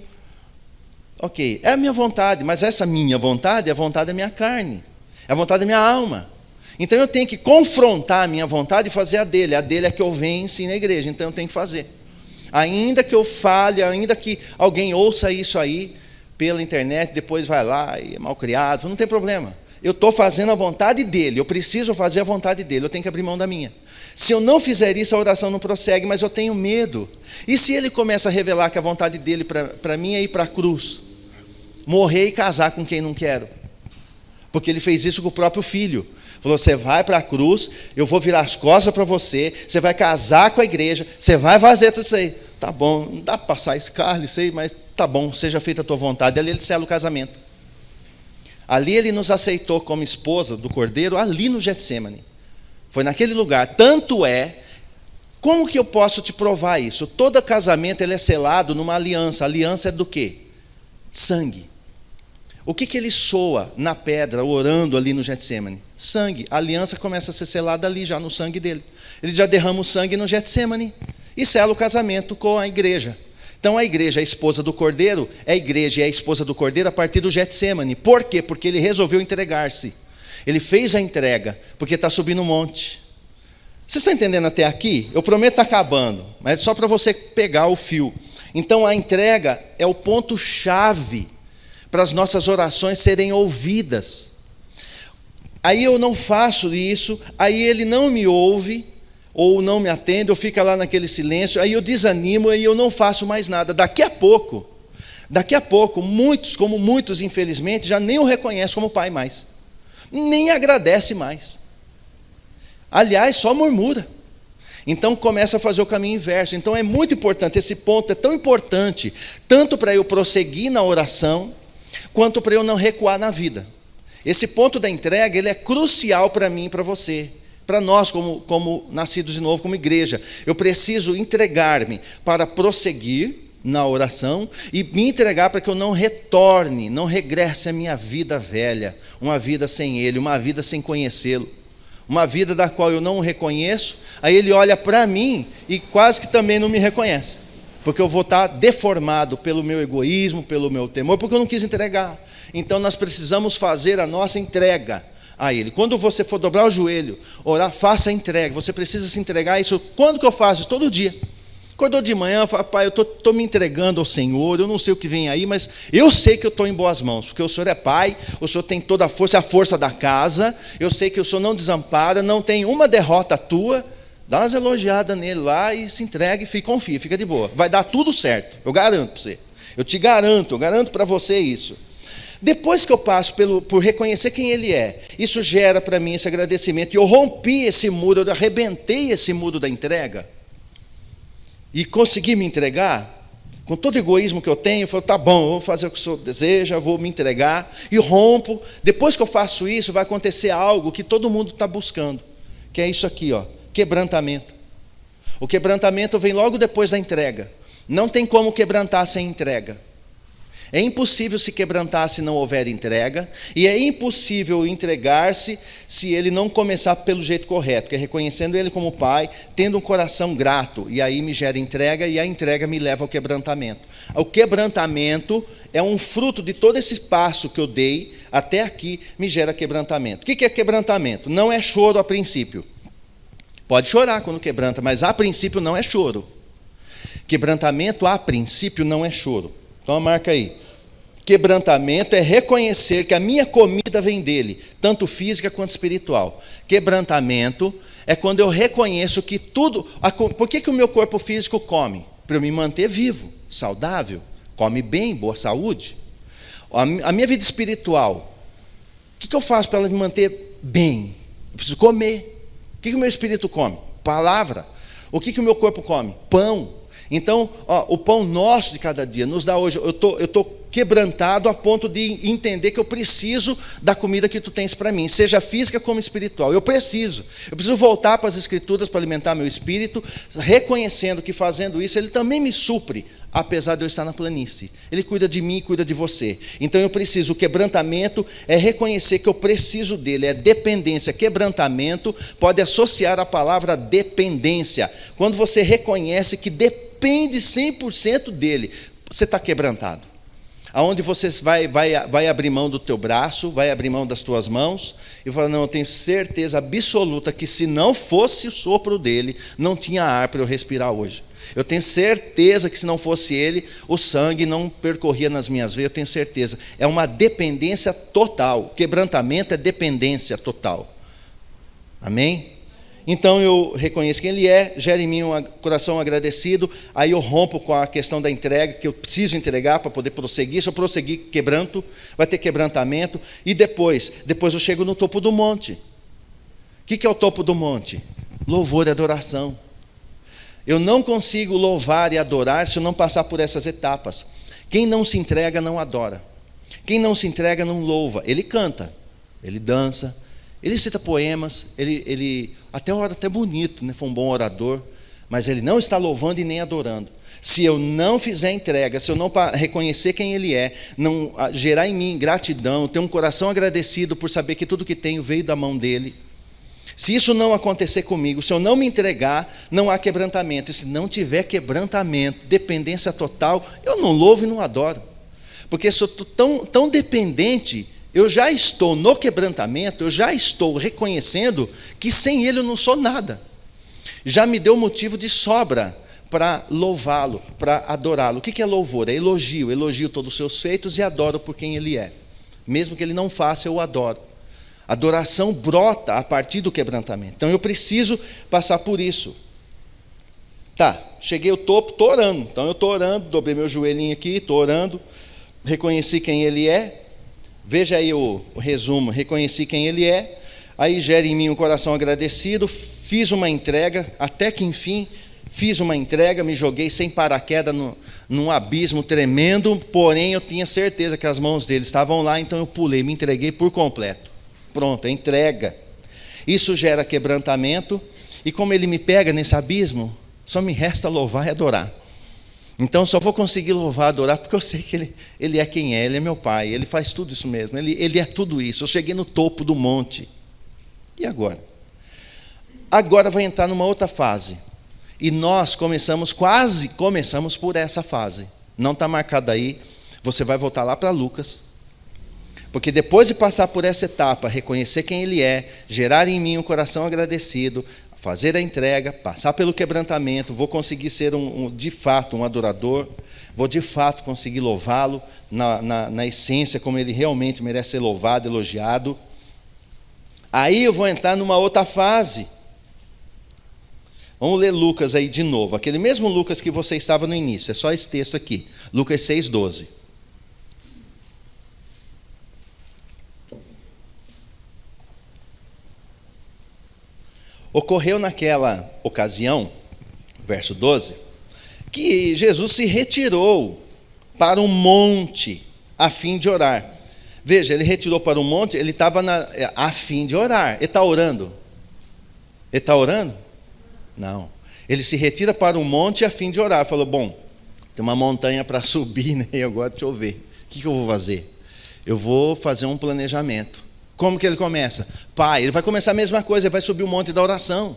Ok, é a minha vontade, mas essa minha vontade é a vontade da minha carne, é a vontade da minha alma. Então eu tenho que confrontar a minha vontade e fazer a dele é que eu venci na igreja, então eu tenho que fazer. Ainda que eu fale, ainda que alguém ouça isso aí pela internet, depois vai lá e é mal criado, não tem problema. Eu estou fazendo a vontade dele, eu preciso fazer a vontade dele, eu tenho que abrir mão da minha. Se eu não fizer isso, a oração não prossegue, mas eu tenho medo. E se ele começa a revelar que a vontade dele para mim é ir para a cruz, morrer e casar com quem não quero? Porque ele fez isso com o próprio filho. Falou, você vai para a cruz, eu vou virar as costas para você, você vai casar com a igreja, você vai fazer tudo isso aí. Tá bom, não dá para passar escárnio, isso aí, mas tá bom, seja feita a tua vontade. Ali ele sela o casamento. Ali ele nos aceitou como esposa do Cordeiro, ali no Getsêmani. Foi naquele lugar. Tanto é, como que eu posso te provar isso? Todo casamento ele é selado numa aliança. A aliança é do quê? Sangue. O que ele soa na pedra, orando ali no Getsêmani? Sangue. A aliança começa a ser selada ali, já no sangue dele. Ele já derrama o sangue no Getsêmani e sela o casamento com a igreja. Então a igreja é a esposa do Cordeiro, é a igreja e é a esposa do Cordeiro a partir do Getsêmani. Por quê? Porque ele resolveu entregar-se. Ele fez a entrega, porque está subindo um monte. Vocês estão entendendo até aqui? Eu prometo estar acabando, mas é só para você pegar o fio. Então a entrega é o ponto-chave para as nossas orações serem ouvidas. Aí eu não faço isso, aí ele não me ouve, ou não me atende, ou fica lá naquele silêncio, aí eu desanimo, aí eu não faço mais nada. Daqui a pouco, muitos infelizmente, já nem o reconhecem como pai mais. Nem agradece mais. Aliás, só murmura. Então começa a fazer o caminho inverso. Então é muito importante, esse ponto é tão importante, tanto para eu prosseguir na oração, quanto para eu não recuar na vida. Esse ponto da entrega, ele é crucial para mim e para você. Para nós, como nascidos de novo, como igreja. Eu preciso entregar-me para prosseguir na oração e me entregar para que eu não retorne, não regresse à minha vida velha, uma vida sem Ele, uma vida sem conhecê-lo, uma vida da qual eu não o reconheço, aí Ele olha para mim e quase que também não me reconhece, porque eu vou estar deformado pelo meu egoísmo, pelo meu temor, porque eu não quis entregar. Então nós precisamos fazer a nossa entrega a Ele. Quando você for dobrar o joelho, orar, faça a entrega. Você precisa se entregar a isso. Quando que eu faço isso? Todo dia. Acordou de manhã, fala, pai, eu estou me entregando ao Senhor, eu não sei o que vem aí, mas eu sei que eu estou em boas mãos, porque o Senhor é pai, o Senhor tem toda a força da casa, eu sei que o Senhor não desampara, não tem uma derrota tua. Dá umas elogiadas nele lá e se entrega e confia, fica de boa. Vai dar tudo certo, eu garanto para você. Eu garanto para você isso. Depois que eu passo por reconhecer quem Ele é, isso gera para mim esse agradecimento. E eu rompi esse muro, eu arrebentei esse muro da entrega. E consegui me entregar, com todo o egoísmo que eu tenho, eu falo, tá bom, eu vou fazer o que o Senhor deseja, vou me entregar. E rompo. Depois que eu faço isso, vai acontecer algo que todo mundo está buscando. Que é isso aqui, ó, quebrantamento. O quebrantamento vem logo depois da entrega. Não tem como quebrantar sem entrega. É impossível se quebrantar se não houver entrega, e é impossível entregar-se se ele não começar pelo jeito correto, que é reconhecendo Ele como Pai, tendo um coração grato, e aí me gera entrega, e a entrega me leva ao quebrantamento. O quebrantamento é um fruto de todo esse passo que eu dei até aqui, me gera quebrantamento. O que é quebrantamento? Não é choro a princípio. Pode chorar quando quebranta, mas a princípio não é choro. Quebrantamento a princípio não é choro. Então marca aí. Quebrantamento é reconhecer que a minha comida vem dele, tanto física quanto espiritual. Quebrantamento é quando eu reconheço que tudo... Por que o meu corpo físico come? Para eu me manter vivo, saudável, come bem, boa saúde. A minha vida espiritual, o que eu faço para ela me manter bem? Eu preciso comer. O que o meu espírito come? Palavra. O que o meu corpo come? Pão. Então, o pão nosso de cada dia nos dá hoje. Eu estou quebrantado a ponto de entender que eu preciso da comida que tu tens para mim, seja física como espiritual. Eu preciso voltar para as Escrituras para alimentar meu espírito, reconhecendo que fazendo isso, Ele também me supre, apesar de eu estar na planície. Ele cuida de mim e cuida de você. Então eu preciso. O quebrantamento é reconhecer que eu preciso dele, é dependência. Quebrantamento pode associar a palavra dependência. Quando você reconhece que depende 100% dele, você está quebrantado. Aonde você vai abrir mão do teu braço, vai abrir mão das tuas mãos, e fala, não, eu tenho certeza absoluta que se não fosse o sopro dele, não tinha ar para eu respirar hoje. Eu tenho certeza que se não fosse ele, o sangue não percorria nas minhas veias, eu tenho certeza. É uma dependência total. Quebrantamento é dependência total. Amém? Então eu reconheço quem Ele é, gera em mim um coração agradecido, aí eu rompo com a questão da entrega, que eu preciso entregar para poder prosseguir. Se eu prosseguir, quebranto, vai ter quebrantamento, e depois eu chego no topo do monte. O que é o topo do monte? Louvor e adoração. Eu não consigo louvar e adorar se eu não passar por essas etapas. Quem não se entrega não adora. Quem não se entrega não louva. Ele canta, ele dança, ele cita poemas, ele até ora até bonito, né? Foi um bom orador, mas ele não está louvando e nem adorando. Se eu não fizer entrega, se eu não reconhecer quem Ele é, não gerar em mim gratidão, ter um coração agradecido por saber que tudo que tenho veio da mão dEle, se isso não acontecer comigo, se eu não me entregar, não há quebrantamento. E se não tiver quebrantamento, dependência total, eu não louvo e não adoro. Porque se eu estou tão dependente, eu já estou no quebrantamento, eu já estou reconhecendo que sem Ele eu não sou nada. Já me deu motivo de sobra para louvá-lo, para adorá-lo. O que é louvor? É elogio. Elogio todos os seus feitos e adoro por quem Ele é. Mesmo que Ele não faça, eu adoro. Adoração brota a partir do quebrantamento. Então eu preciso passar por isso. Tá, cheguei ao topo, estou orando. Então eu estou orando, dobrei meu joelhinho aqui, estou orando, reconheci quem Ele é. Veja aí o resumo, reconheci quem Ele é, aí gera em mim um coração agradecido, fiz uma entrega, até que enfim, fiz uma entrega, me joguei sem paraquedas num abismo tremendo, porém eu tinha certeza que as mãos dele estavam lá, então eu pulei, me entreguei por completo. Pronto, é entrega. Isso gera quebrantamento, e como Ele me pega nesse abismo, só me resta louvar e adorar. Então só vou conseguir louvar e adorar porque eu sei que ele é quem é, Ele é meu Pai, Ele faz tudo isso mesmo, Ele é tudo isso. Eu cheguei no topo do monte. E agora? Agora vai entrar numa outra fase. E nós quase começamos por essa fase. Não está marcado aí, você vai voltar lá para Lucas. Porque depois de passar por essa etapa, reconhecer quem Ele é, gerar em mim um coração agradecido, fazer a entrega, passar pelo quebrantamento, vou conseguir ser de fato um adorador, vou de fato conseguir louvá-lo na essência, como Ele realmente merece ser louvado, elogiado. Aí eu vou entrar numa outra fase. Vamos ler Lucas aí de novo, aquele mesmo Lucas que você estava no início, é só esse texto aqui, Lucas 6,12. Ocorreu naquela ocasião, verso 12, que Jesus se retirou para um monte a fim de orar. Veja, Ele retirou para um monte, Ele estava a fim de orar. Ele está orando? Ele está orando? Não. Ele se retira para um monte a fim de orar. Falou, bom, tem uma montanha para subir, né? E agora deixa eu ver. O que eu vou fazer? Eu vou fazer um planejamento. Como que ele começa? Pai, ele vai começar a mesma coisa, ele vai subir o monte da oração.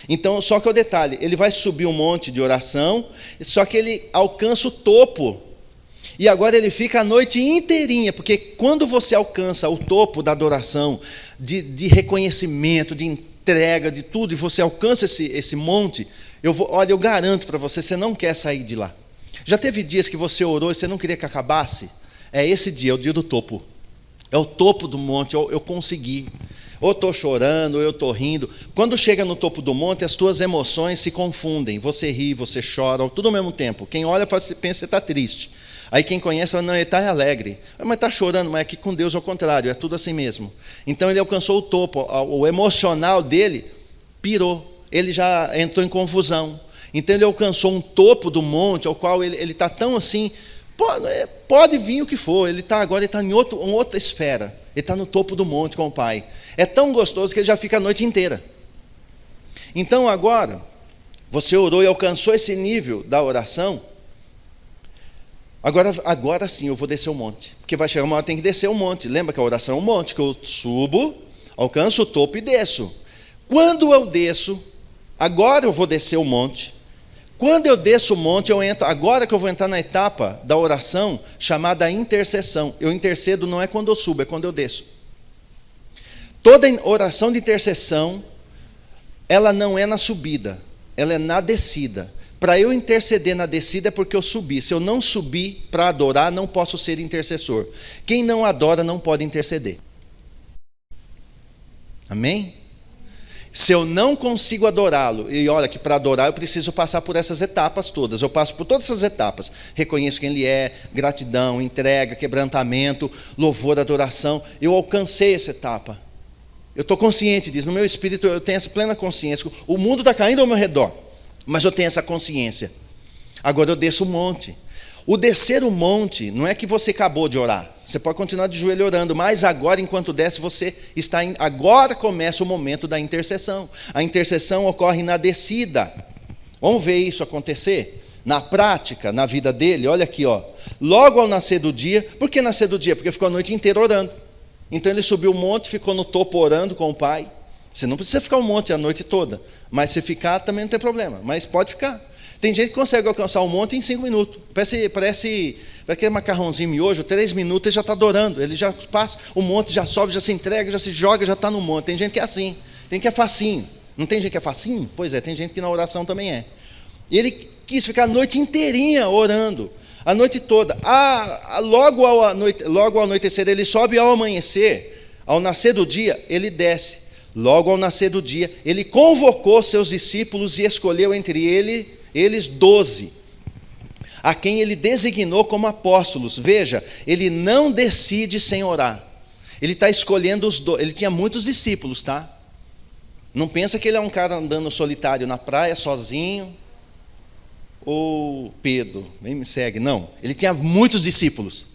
Então, só que o detalhe, ele vai subir um monte de oração, só que ele alcança o topo. E agora ele fica a noite inteirinha, porque quando você alcança o topo da adoração, de reconhecimento, de entrega, de tudo, e você alcança esse monte, olha, eu garanto para você, você não quer sair de lá. Já teve dias que você orou e você não queria que acabasse? É esse dia, é o dia do topo. É o topo do monte, eu consegui. Ou estou chorando, ou eu estou rindo. Quando chega no topo do monte, as tuas emoções se confundem. Você ri, você chora, tudo ao mesmo tempo. Quem olha pensa que você está triste. Aí quem conhece fala, não, ele está alegre. Mas está chorando, mas é que com Deus é o contrário, é tudo assim mesmo. Então ele alcançou o topo, o emocional dele pirou. Ele já entrou em confusão. Então ele alcançou um topo do monte, ao qual ele está tão assim... Pode vir o que for, agora ele está em outra esfera. Ele está no topo do monte com o Pai. É tão gostoso que ele já fica a noite inteira. Então agora, você orou e alcançou esse nível da oração. Agora sim eu vou descer o monte. Porque vai chegar uma hora que tem que descer o monte. Lembra que a oração é um monte, que eu subo, alcanço o topo e desço. Quando eu desço, agora eu vou descer o monte. Quando eu desço o monte, eu entro, agora que eu vou entrar na etapa da oração, chamada intercessão. Eu intercedo não é quando eu subo, é quando eu desço. Toda oração de intercessão, ela não é na subida, ela é na descida. Para eu interceder na descida é porque eu subi. Se eu não subir para adorar, não posso ser intercessor. Quem não adora não pode interceder. Amém? Se eu não consigo adorá-lo, e olha que para adorar eu preciso passar por essas etapas todas, eu passo por todas essas etapas, reconheço quem ele é, gratidão, entrega, quebrantamento, louvor, adoração, eu alcancei essa etapa, eu estou consciente disso, no meu espírito eu tenho essa plena consciência, o mundo está caindo ao meu redor, mas eu tenho essa consciência. Agora eu desço o monte. O descer o monte não é que você acabou de orar. Você pode continuar de joelho orando, mas agora, enquanto desce, você está agora começa o momento da intercessão. A intercessão ocorre na descida. Vamos ver isso acontecer? Na prática, na vida dele, olha aqui, ó. Logo ao nascer do dia, por que nascer do dia? Porque ficou a noite inteira orando. Então ele subiu o monte, ficou no topo orando com o Pai. Você não precisa ficar o monte a noite toda, mas se ficar também não tem problema, mas pode ficar. Tem gente que consegue alcançar o monte em 5 minutos. Parece aquele macarrãozinho miojo, 3 minutos ele já está adorando. Ele já passa o monte, já sobe, já se entrega, já se joga, já está no monte. Tem gente que é assim, tem que é facinho. Não tem gente que é facinho? Pois é, tem gente que na oração também é. E ele quis ficar a noite inteirinha orando, a noite toda. Logo ao anoitecer ele sobe, e ao amanhecer, ao nascer do dia, ele desce. Logo ao nascer do dia, ele convocou seus discípulos e escolheu entre eles 12, a quem ele designou como apóstolos. Veja, ele não decide sem orar. Ele está escolhendo os 12. Ele tinha muitos discípulos, tá? Não pensa que ele é um cara andando solitário na praia, sozinho. Ou Pedro, vem me segue. Não, ele tinha muitos discípulos.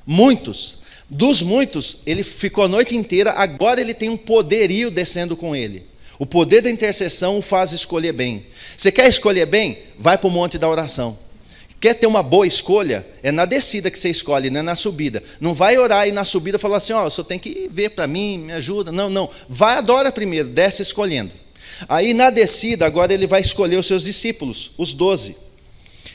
Muitos. Dos muitos, ele ficou a noite inteira. Agora ele tem um poderio descendo com ele. O poder da intercessão o faz escolher bem. Você quer escolher bem? Vai para o monte da oração. Quer ter uma boa escolha? É na descida que você escolhe, não é na subida. Não vai orar e na subida falar assim, ó, só tem que ver para mim, me ajuda. Não. Vai, adora primeiro, desce escolhendo. Aí na descida, agora ele vai escolher os seus discípulos, os 12.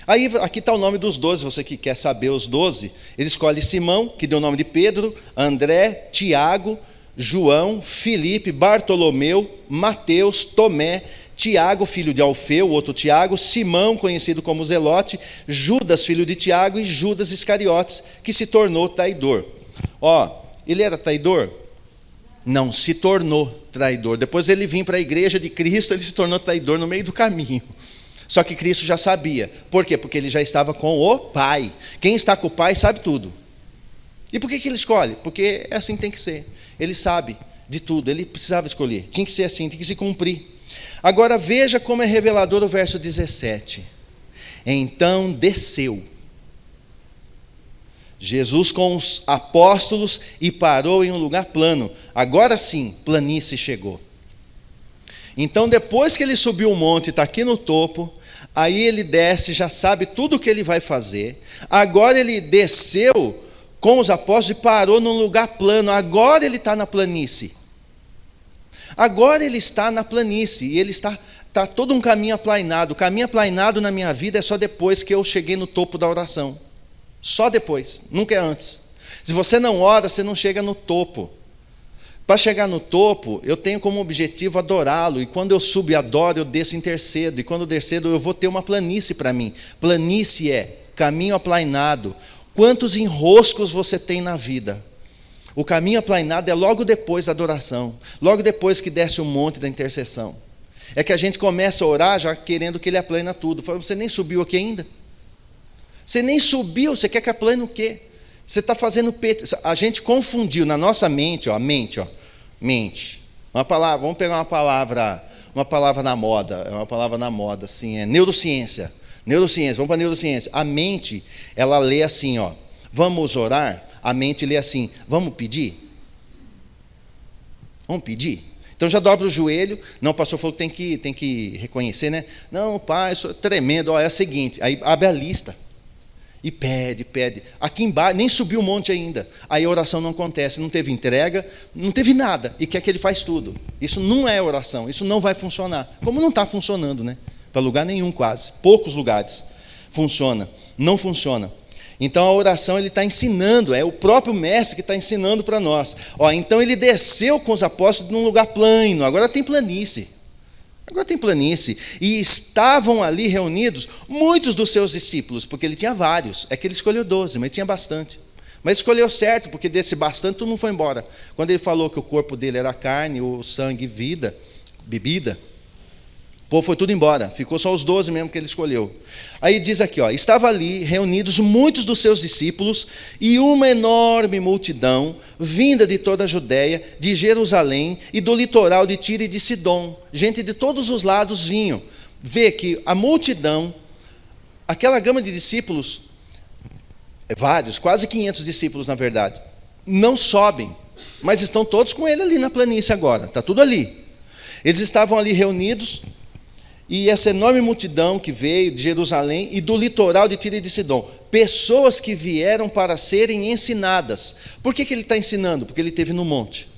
Aí aqui está o nome dos 12, você que quer saber os 12. Ele escolhe Simão, que deu o nome de Pedro, André, Tiago, João, Filipe, Bartolomeu, Mateus, Tomé, Tiago, filho de Alfeu, o outro Tiago, Simão, conhecido como Zelote, Judas, filho de Tiago, e Judas Iscariotes, que se tornou traidor. Ele era traidor? Não, se tornou traidor. Depois ele vinha para a igreja de Cristo, ele se tornou traidor no meio do caminho. Só que Cristo já sabia. Por quê? Porque ele já estava com o Pai. Quem está com o Pai sabe tudo. E por que ele escolhe? Porque é assim que tem que ser. Ele sabe de tudo, ele precisava escolher. Tinha que ser assim, tinha que se cumprir. Agora veja como é revelador o verso 17. Então desceu Jesus com os apóstolos e parou em um lugar plano. Agora sim, planície chegou. Então depois que ele subiu o monte, está aqui no topo, aí ele desce, já sabe tudo o que ele vai fazer. Agora ele desceu com os apóstolos e parou num lugar plano. Agora ele está na planície. Agora ele está na planície e ele está todo um caminho aplainado. O caminho aplainado na minha vida é só depois que eu cheguei no topo da oração. Só depois, nunca é antes. Se você não ora, você não chega no topo. Para chegar no topo, eu tenho como objetivo adorá-lo. E quando eu subo e adoro, eu desço e intercedo. E quando eu intercedo, eu vou ter uma planície para mim. Planície é caminho aplainado. Quantos enroscos você tem na vida? O caminho aplainado é logo depois da adoração, logo depois que desce o monte da intercessão. É que a gente começa a orar já querendo que ele aplane tudo. Você nem subiu aqui ainda? Você nem subiu, você quer que aplane o quê? Você está fazendo a gente confundiu na nossa mente, mente. Uma palavra, vamos pegar uma palavra na moda, assim, é neurociência. Neurociência, vamos para a neurociência. A mente, ela lê assim, vamos orar. A mente lê assim, vamos pedir? Vamos pedir? Então já dobra o joelho. Não, o pastor falou que tem que reconhecer, né? Não, pai, isso é tremendo. É o seguinte, aí abre a lista. E pede. Aqui embaixo, nem subiu o monte ainda. Aí a oração não acontece, não teve entrega, não teve nada. E quer que ele faz tudo. Isso não é oração, isso não vai funcionar. Como não está funcionando, né? Para lugar nenhum quase. Poucos lugares funciona. Não funciona. Então a oração ele está ensinando, é o próprio mestre que está ensinando para nós. Então ele desceu com os apóstolos num lugar plano, agora tem planície. E estavam ali reunidos muitos dos seus discípulos, porque ele tinha vários. É que ele escolheu 12, mas tinha bastante. Mas escolheu certo, porque desse bastante todo mundo foi embora. Quando ele falou que o corpo dele era carne, o sangue vida, bebida. O povo foi tudo embora, ficou só os 12 mesmo que ele escolheu. Aí diz aqui, ó, estava ali reunidos muitos dos seus discípulos e uma enorme multidão vinda de toda a Judéia, de Jerusalém e do litoral de Tiro e de Sidom. Gente de todos os lados vinham. Vê que a multidão, aquela gama de discípulos, vários, quase 500 discípulos na verdade, não sobem, mas estão todos com ele ali na planície agora, está tudo ali. Eles estavam ali reunidos, e essa enorme multidão que veio de Jerusalém e do litoral de Tiro e de Sidom, pessoas que vieram para serem ensinadas. Por que ele está ensinando? Porque ele esteve no monte.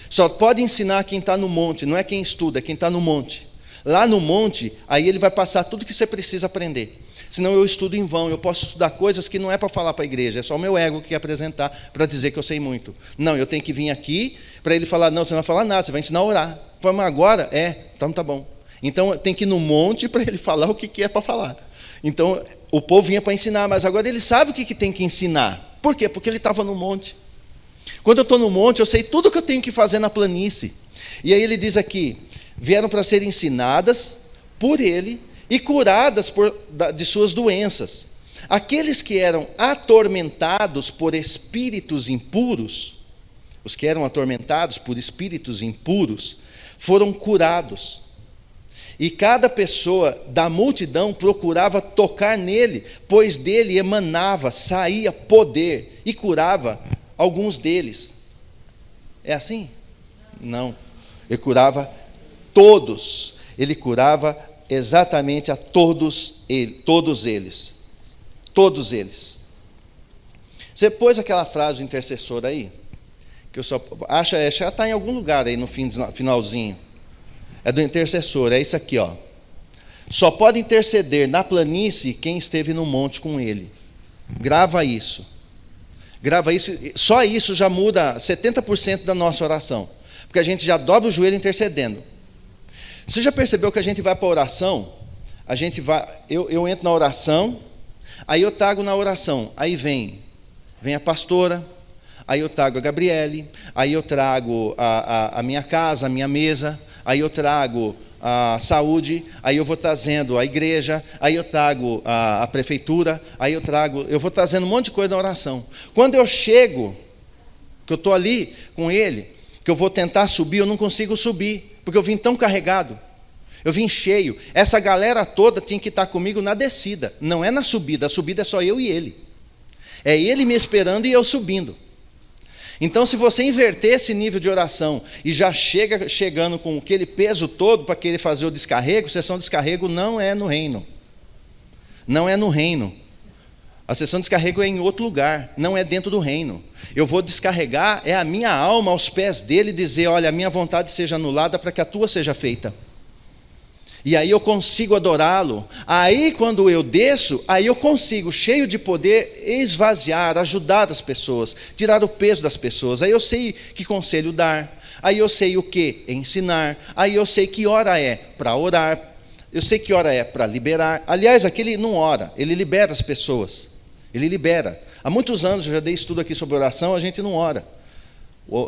Só pode ensinar quem está no monte, não é quem estuda, é quem está no monte. Lá no monte, aí ele vai passar tudo que você precisa aprender. Senão eu estudo em vão, eu posso estudar coisas que não é para falar para a igreja, é só o meu ego que quer apresentar para dizer que eu sei muito. Não, eu tenho que vir aqui para ele falar, não, você não vai falar nada, você vai ensinar a orar. Mas agora? Então tá bom. Então tem que ir no monte para ele falar o que é para falar. Então o povo vinha para ensinar, mas agora ele sabe o que tem que ensinar. Por quê? Porque ele estava no monte. Quando eu estou no monte, eu sei tudo o que eu tenho que fazer na planície. E aí ele diz aqui, vieram para ser ensinadas por ele e curadas de suas doenças. Aqueles que eram atormentados por espíritos impuros, os que eram atormentados por espíritos impuros, foram curados. E cada pessoa da multidão procurava tocar nele, pois dele emanava, saía poder e curava alguns deles. É assim? Não. Ele curava todos. Ele curava exatamente a todos eles. Todos eles. Você pôs aquela frase do intercessor aí? Que eu só acho, já está em algum lugar aí no finalzinho. É do intercessor, é isso aqui, ó. Só pode interceder na planície quem esteve no monte com ele. Grava isso. Grava isso. Só isso já muda 70% da nossa oração. Porque a gente já dobra o joelho intercedendo. Você já percebeu que a gente vai para a oração? A gente vai, eu entro na oração, aí eu trago na oração. Aí vem a pastora, aí eu trago a Gabriele, aí eu trago a minha casa, a minha mesa, aí eu trago a saúde, aí eu vou trazendo a igreja, aí eu trago a prefeitura, aí eu vou trazendo um monte de coisa na oração. Quando eu chego, que eu estou ali com ele, que eu vou tentar subir, eu não consigo subir, porque eu vim tão carregado, eu vim cheio. Essa galera toda tinha que estar comigo na descida, não é na subida, a subida é só eu e ele. É ele me esperando e eu subindo. Então, se você inverter esse nível de oração e já chegando com aquele peso todo para querer fazer o descarrego, sessão de descarrego não é no reino. Não é no reino. A sessão de descarrego é em outro lugar, não é dentro do reino. Eu vou descarregar, é a minha alma aos pés dele dizer, olha, a minha vontade seja anulada para que a tua seja feita. E aí eu consigo adorá-lo. Aí quando eu desço, aí eu consigo, cheio de poder, esvaziar, ajudar as pessoas, tirar o peso das pessoas. Aí eu sei que conselho dar, aí eu sei o que ensinar, aí eu sei que hora é para orar, eu sei que hora é para liberar. Aliás, aqui ele não ora, ele libera as pessoas. Ele libera. Há muitos anos eu já dei estudo aqui sobre oração, a gente não ora.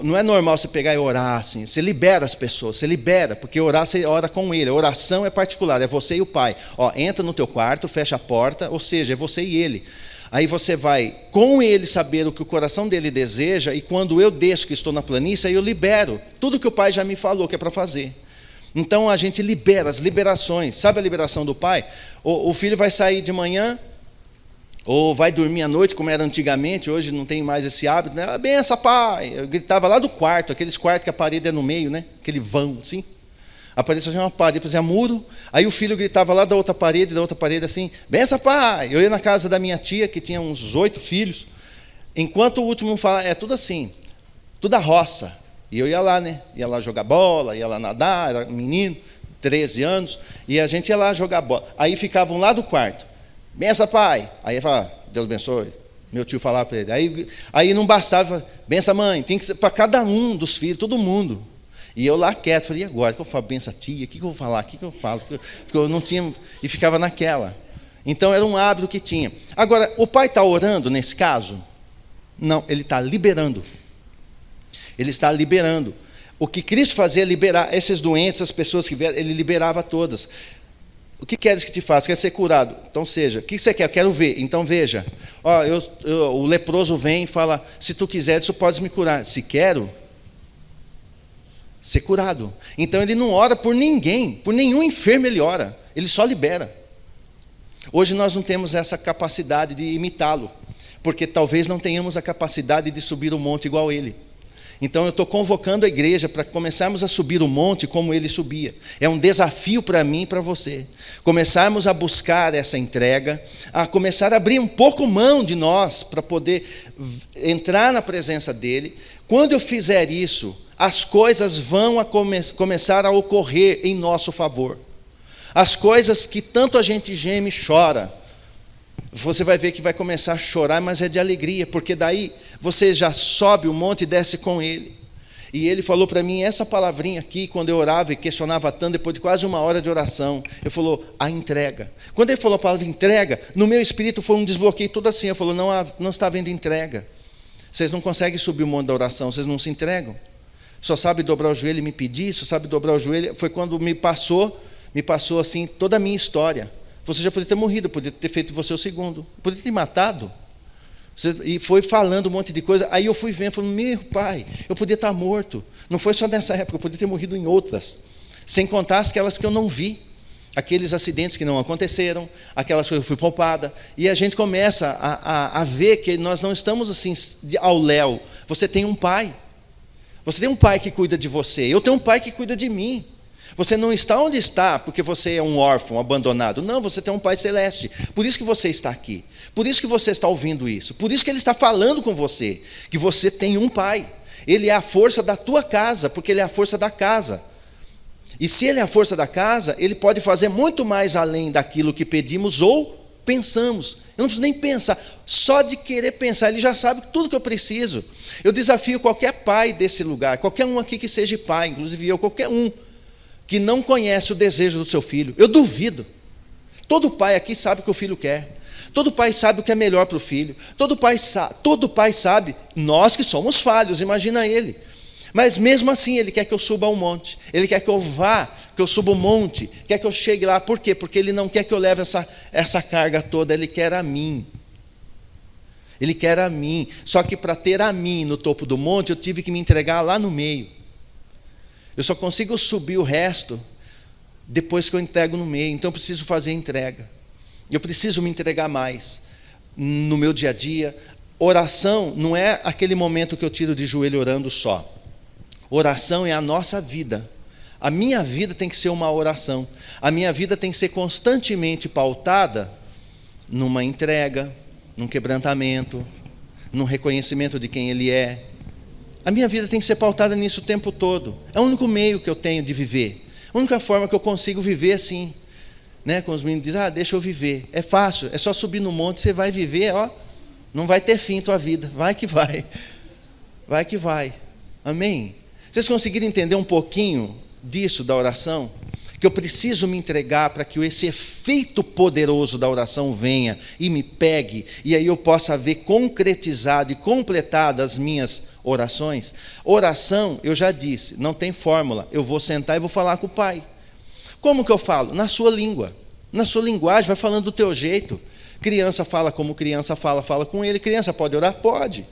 Não é normal você pegar e orar assim, você libera as pessoas, você libera, porque orar você ora com ele, a oração é particular, é você e o Pai. Entra no teu quarto, fecha a porta, ou seja, é você e ele. Aí você vai com ele saber o que o coração dele deseja, e quando eu desço que estou na planície, aí eu libero tudo que o Pai já me falou que é para fazer. Então a gente libera, as liberações. Sabe a liberação do pai? O filho vai sair de manhã, ou vai dormir à noite, como era antigamente, hoje não tem mais esse hábito, né? Benção, pai! Eu gritava lá do quarto, aqueles quartos que a parede é no meio, né? Aquele vão, assim. A parede só tinha uma parede, depois tinha muro, aí o filho gritava lá da outra parede assim, benção, pai! Eu ia na casa da minha tia, que tinha uns 8 filhos, enquanto o último fala, é tudo assim, tudo a roça. E eu ia lá, né? Ia lá jogar bola, ia lá nadar, era menino, 13 anos, e a gente ia lá jogar bola. Aí ficavam lá do quarto. Benção, pai. Aí ele falava, Deus abençoe. Meu tio falava para ele. Aí não bastava, benção, mãe. Tinha que ser para cada um dos filhos, todo mundo. E eu lá quieto, falei, e agora? O que eu falo? Benção, tia, o que eu vou falar? O que eu falo? Porque eu não tinha, e ficava naquela. Então era um hábito que tinha. Agora, o pai está orando nesse caso? Não, ele está liberando. Ele está liberando. O que Cristo fazia é liberar esses doentes, as pessoas que vieram, ele liberava todas. O que queres que te faça? Quer ser curado? Então seja. O que você quer? Eu quero ver. Então veja. O leproso vem e fala, se tu quiseres, tu podes me curar. Se quero, ser curado. Então ele não ora por ninguém, por nenhum enfermo ele ora. Ele só libera. Hoje nós não temos essa capacidade de imitá-lo, porque talvez não tenhamos a capacidade de subir o monte igual ele. Então eu estou convocando a igreja para começarmos a subir o monte como ele subia. É um desafio para mim e para você. Começarmos a buscar essa entrega, a começar a abrir um pouco mão de nós para poder entrar na presença dele. Quando eu fizer isso, as coisas vão começar a ocorrer em nosso favor. As coisas que tanto a gente geme e chora, você vai ver que vai começar a chorar, mas é de alegria, porque daí você já sobe o monte e desce com ele. E ele falou para mim essa palavrinha aqui, quando eu orava e questionava tanto, depois de quase 1 hora de oração, ele falou, a entrega. Quando ele falou a palavra entrega, no meu espírito foi um desbloqueio todo assim, eu falou, não está havendo entrega. Vocês não conseguem subir o monte da oração, vocês não se entregam. Só sabe dobrar o joelho e me pedir, só sabe dobrar o joelho. Foi quando me passou assim toda a minha história. Você já poderia ter morrido, poderia ter feito você o segundo, poderia ter matado. E foi falando um monte de coisa. Aí eu fui vendo, falando, meu pai, eu podia estar morto. Não foi só nessa época, eu podia ter morrido em outras. Sem contar aquelas que eu não vi. Aqueles acidentes que não aconteceram, aquelas coisas que eu fui poupada. E a gente começa a ver que nós não estamos assim ao léu. Você tem um pai. Você tem um pai que cuida de você. Eu tenho um pai que cuida de mim. Você não está onde está porque você é um órfão, abandonado. Não, você tem um Pai Celeste. Por isso que você está aqui. Por isso que você está ouvindo isso. Por isso que Ele está falando com você. Que você tem um Pai. Ele é a força da tua casa, porque Ele é a força da casa. E se Ele é a força da casa, Ele pode fazer muito mais além daquilo que pedimos ou pensamos. Eu não preciso nem pensar. Só de querer pensar, Ele já sabe tudo que eu preciso. Eu desafio qualquer pai desse lugar, qualquer um aqui que seja pai, inclusive eu, qualquer um, que não conhece o desejo do seu filho. Eu duvido. Todo pai aqui sabe o que o filho quer. Todo pai sabe o que é melhor para o filho. Todo pai sabe, nós que somos falhos, imagina ele. Mas mesmo assim, ele quer que eu suba ao monte. Ele quer que eu vá, que eu suba o monte. Quer que eu chegue lá. Por quê? Porque ele não quer que eu leve essa carga toda. Ele quer a mim. Ele quer a mim. Só que para ter a mim no topo do monte, eu tive que me entregar lá no meio. Eu só consigo subir o resto depois que eu entrego no meio. Então eu preciso fazer entrega. Eu preciso me entregar mais no meu dia a dia. Oração não é aquele momento que eu tiro de joelho orando só. Oração é a nossa vida. A minha vida tem que ser uma oração. A minha vida tem que ser constantemente pautada numa entrega, num quebrantamento, num reconhecimento de quem Ele é. A minha vida tem que ser pautada nisso o tempo todo. É o único meio que eu tenho de viver. A única forma que eu consigo viver assim. Né? Quando os meninos dizem, deixa eu viver. É fácil, é só subir no monte, você vai viver, não vai ter fim tua vida. Vai que vai. Vai que vai. Amém? Vocês conseguiram entender um pouquinho disso da oração? Que eu preciso me entregar para que esse efeito poderoso da oração venha e me pegue, e aí eu possa ver concretizado e completado as minhas orações. Oração, eu já disse, não tem fórmula. Eu vou sentar e vou falar com o Pai. Como que eu falo? Na sua língua. Na sua linguagem, vai falando do teu jeito. Criança fala como criança fala com ele. Criança pode orar? Pode.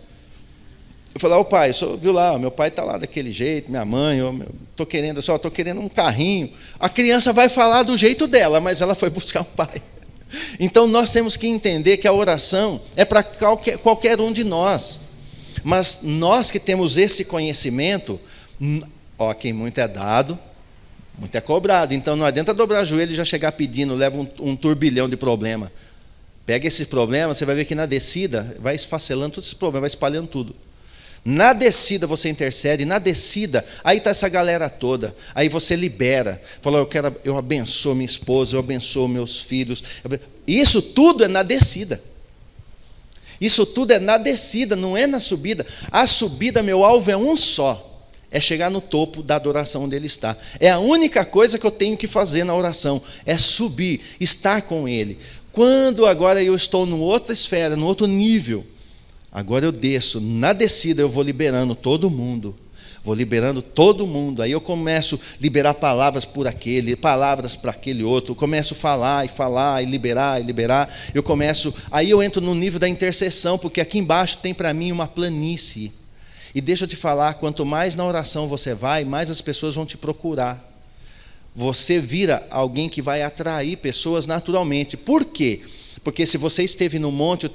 Eu falei, pai, viu lá, meu pai está lá daquele jeito, minha mãe, eu estou querendo um carrinho. A criança vai falar do jeito dela, mas ela foi buscar o pai. Então nós temos que entender que a oração é para qualquer um de nós. Mas nós que temos esse conhecimento, quem muito é dado, muito é cobrado. Então não adianta dobrar o joelho e já chegar pedindo, leva um turbilhão de problema. Pega esses problemas, você vai ver que na descida vai esfacelando todos esses problemas, vai espalhando tudo. Na descida você intercede, na descida, aí está essa galera toda, aí você libera, fala, eu abençoo minha esposa, eu abençoo meus filhos. Isso tudo é na descida. Isso tudo é na descida, não é na subida. A subida, meu alvo é um só. É chegar no topo da adoração onde Ele está. É a única coisa que eu tenho que fazer na oração. É subir, estar com Ele. Quando agora eu estou numa outra esfera, num outro nível, agora eu desço. Na descida eu vou liberando todo mundo. Vou liberando todo mundo. Aí eu começo a liberar palavras por aquele, palavras para aquele outro. Eu começo a falar e liberar e liberar. Aí eu entro no nível da intercessão, porque aqui embaixo tem para mim uma planície. E deixa eu te falar, quanto mais na oração você vai, mais as pessoas vão te procurar. Você vira alguém que vai atrair pessoas naturalmente. Por quê? Porque se você esteve no monte,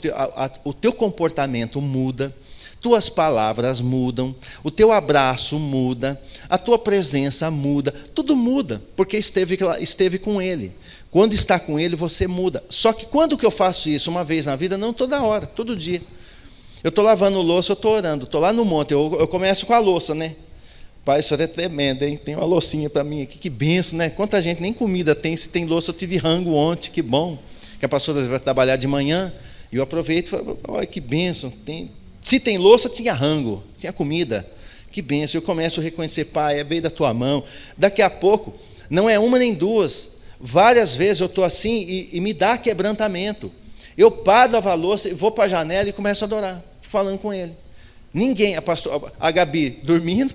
o teu comportamento muda. Tuas palavras mudam, o teu abraço muda, a tua presença muda, tudo muda, porque esteve com Ele. Quando está com Ele, você muda. Só que quando que eu faço isso? Uma vez na vida? Não toda hora, todo dia. Eu estou lavando louça, eu estou orando, estou lá no monte, eu começo com a louça, né? Pai, isso é tremendo, hein? Tem uma loucinha para mim aqui, que benção, né? Quanta gente nem comida tem, se tem louça, eu tive rango ontem, que bom. Que a pastora vai trabalhar de manhã, e eu aproveito e falo, olha que benção, se tem louça, tinha rango, tinha comida. Que benção. Eu começo a reconhecer, Pai, veio da tua mão. Daqui a pouco, não é uma nem duas, várias vezes eu estou assim e me dá quebrantamento. Eu paro de lavar a louça, vou para a janela e começo a adorar, falando com Ele. Ninguém, a Gabi dormindo,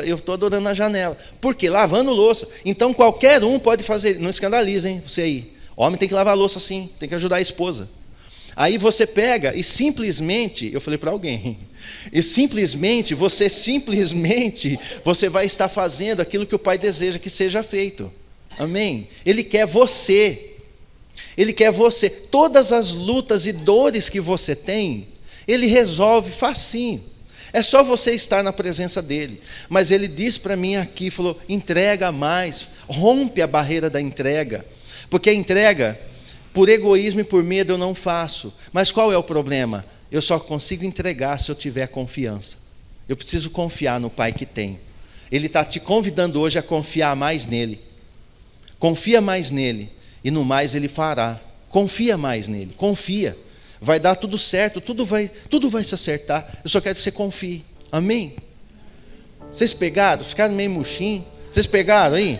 eu estou adorando na janela. Por quê? Lavando louça. Então qualquer um pode fazer, não escandaliza, hein, você aí. Homem tem que lavar a louça sim, tem que ajudar a esposa. Aí você pega e simplesmente, eu falei para alguém, e simplesmente você vai estar fazendo aquilo que o Pai deseja que seja feito. Amém? Ele quer você. Ele quer você. Todas as lutas e dores que você tem, Ele resolve facinho. É só você estar na presença dEle. Mas Ele disse para mim aqui, falou, entrega mais, rompe a barreira da entrega. Porque a entrega, por egoísmo e por medo eu não faço. Mas qual é o problema? Eu só consigo entregar se eu tiver confiança. Eu preciso confiar no Pai que tem. Ele está te convidando hoje a confiar mais nele. Confia mais nele. E no mais ele fará. Confia mais nele. Confia. Vai dar tudo certo. Tudo vai se acertar. Eu só quero que você confie. Amém? Vocês pegaram? Ficaram meio murchinhos? Vocês pegaram aí?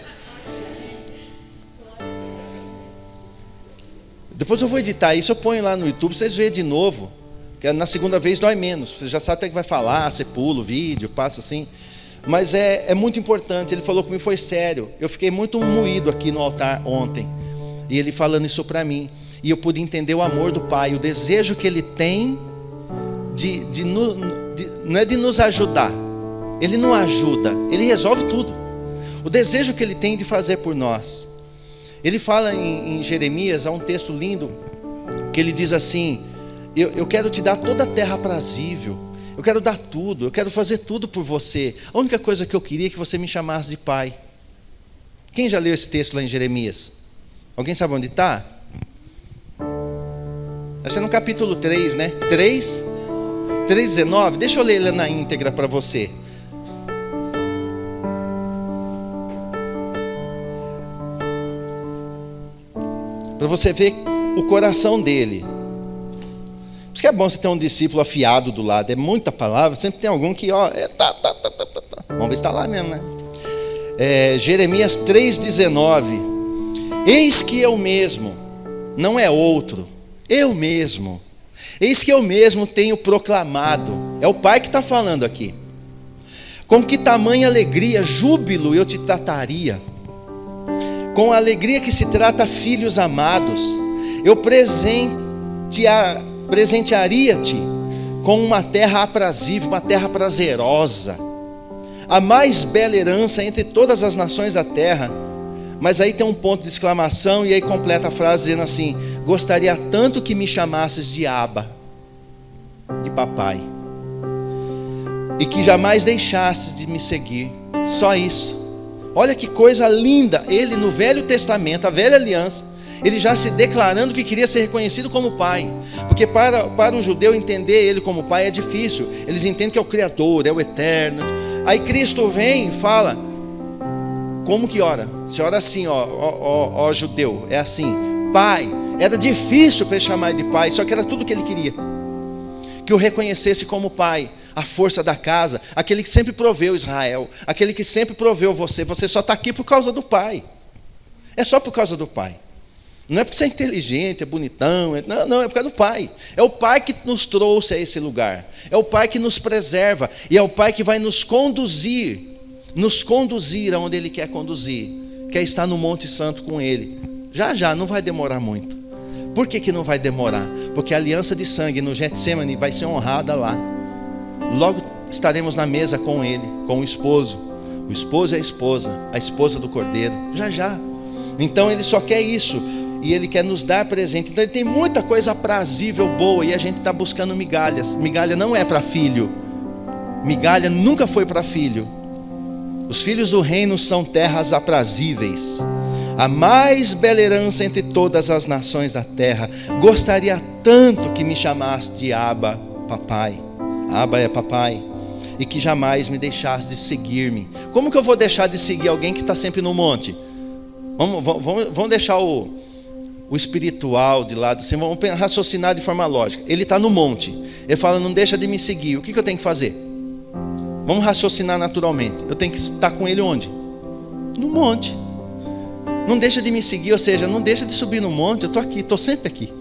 Depois eu vou editar isso, eu ponho lá no YouTube, vocês veem de novo, que na segunda vez dói menos, você já sabe até que vai falar, você pula o vídeo, passa assim, mas é muito importante. Ele falou comigo, foi sério, eu fiquei muito moído aqui no altar ontem, e ele falando isso para mim, e eu pude entender o amor do Pai, o desejo que Ele tem, não é de nos ajudar, Ele não ajuda, Ele resolve tudo, o desejo que Ele tem de fazer por nós. Ele fala em Jeremias, há um texto lindo, que ele diz assim, eu quero te dar toda a terra aprazível, eu quero dar tudo, eu quero fazer tudo por você, a única coisa que eu queria é que você me chamasse de pai. Quem já leu esse texto lá em Jeremias? Alguém sabe onde está? Acho que é no capítulo 3, né? 3:19, deixa eu ler ele na íntegra para você. Para você ver o coração dele. Por isso que é bom você ter um discípulo afiado do lado. É muita palavra, sempre tem algum que, Vamos ver se está lá mesmo, né? Jeremias 3:19. Eis que eu mesmo, não é outro, eu mesmo. Eis que eu mesmo tenho proclamado. É o Pai que está falando aqui. Com que tamanha alegria, júbilo eu te trataria. Com a alegria que se trata filhos amados, eu presentearia-te com uma terra aprazível, uma terra prazerosa, a mais bela herança entre todas as nações da terra. Mas aí tem um ponto de exclamação, e aí completa a frase dizendo assim, gostaria tanto que me chamasses de Abba, de papai, e que jamais deixasses de me seguir. Só isso. Olha que coisa linda, ele no Velho Testamento, a velha aliança, ele já se declarando que queria ser reconhecido como pai, porque para o judeu entender ele como pai é difícil, eles entendem que é o Criador, é o Eterno. Aí Cristo vem e fala, como que ora? Você ora assim, ó judeu, é assim, pai. Era difícil para ele chamar de pai, só que era tudo que ele queria, que o reconhecesse como pai, a força da casa, aquele que sempre proveu Israel, aquele que sempre proveu você só está aqui por causa do Pai, é só por causa do Pai. Não é porque você é inteligente, é bonitão, não, é por causa do Pai. É o Pai que nos trouxe a esse lugar. É o Pai que nos preserva. E é o Pai que vai nos conduzir aonde Ele quer conduzir. Quer estar no Monte Santo com Ele. Já, não vai demorar muito. Por que não vai demorar? Porque a aliança de sangue no Getsemane vai ser honrada lá. Logo estaremos na mesa com Ele, com o esposo. O esposo é a esposa do Cordeiro. Já. Então Ele só quer isso. E Ele quer nos dar presente. Então Ele tem muita coisa aprazível, boa. E a gente está buscando migalhas. Migalha não é para filho. Migalha nunca foi para filho. Os filhos do reino são terras aprazíveis. A mais bela herança entre todas as nações da terra. Gostaria tanto que me chamasse de Abba, papai. Abba é papai. E que jamais me deixasse de seguir-me. Como que eu vou deixar de seguir alguém que está sempre no monte? Vamos deixar o espiritual de lado, assim, vamos raciocinar de forma lógica. Ele está no monte, ele fala, não deixa de me seguir, o que eu tenho que fazer? Vamos raciocinar naturalmente. Eu tenho que estar com ele onde? No monte. Não deixa de me seguir, ou seja, não deixa de subir no monte. Eu estou aqui, estou sempre aqui.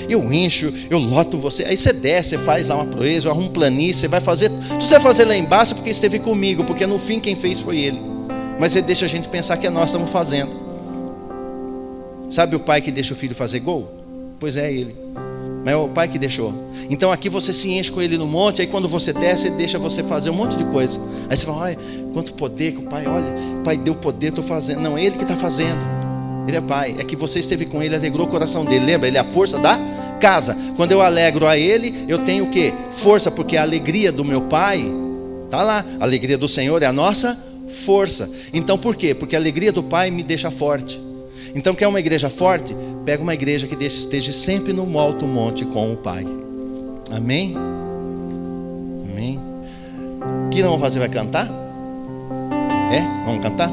Eu encho, eu loto você. Aí você desce, você faz lá uma proeza, eu arrumo um planície, você vai fazer. Se você vai fazer lá embaixo, é porque esteve comigo, porque no fim quem fez foi ele. Mas ele deixa a gente pensar que é nós que estamos fazendo. Sabe o pai que deixa o filho fazer gol? Pois é ele. Mas é o pai que deixou. Então aqui você se enche com ele no monte. Aí quando você desce, ele deixa você fazer um monte de coisa. Aí você fala, olha, quanto poder que o pai, olha, o pai deu poder, estou fazendo. Não, é ele que está fazendo. Ele é pai. É que você esteve com ele, alegrou o coração dele. Lembra? Ele é a força da casa. Quando eu alegro a ele, eu tenho o quê? Força, porque a alegria do meu pai está lá. A alegria do Senhor é a nossa força. Então por quê? Porque a alegria do pai me deixa forte. Então quer uma igreja forte? Pega uma igreja que esteja sempre no alto monte com o Pai. Amém? Amém? O que nós vamos fazer? Vai cantar? Vamos cantar?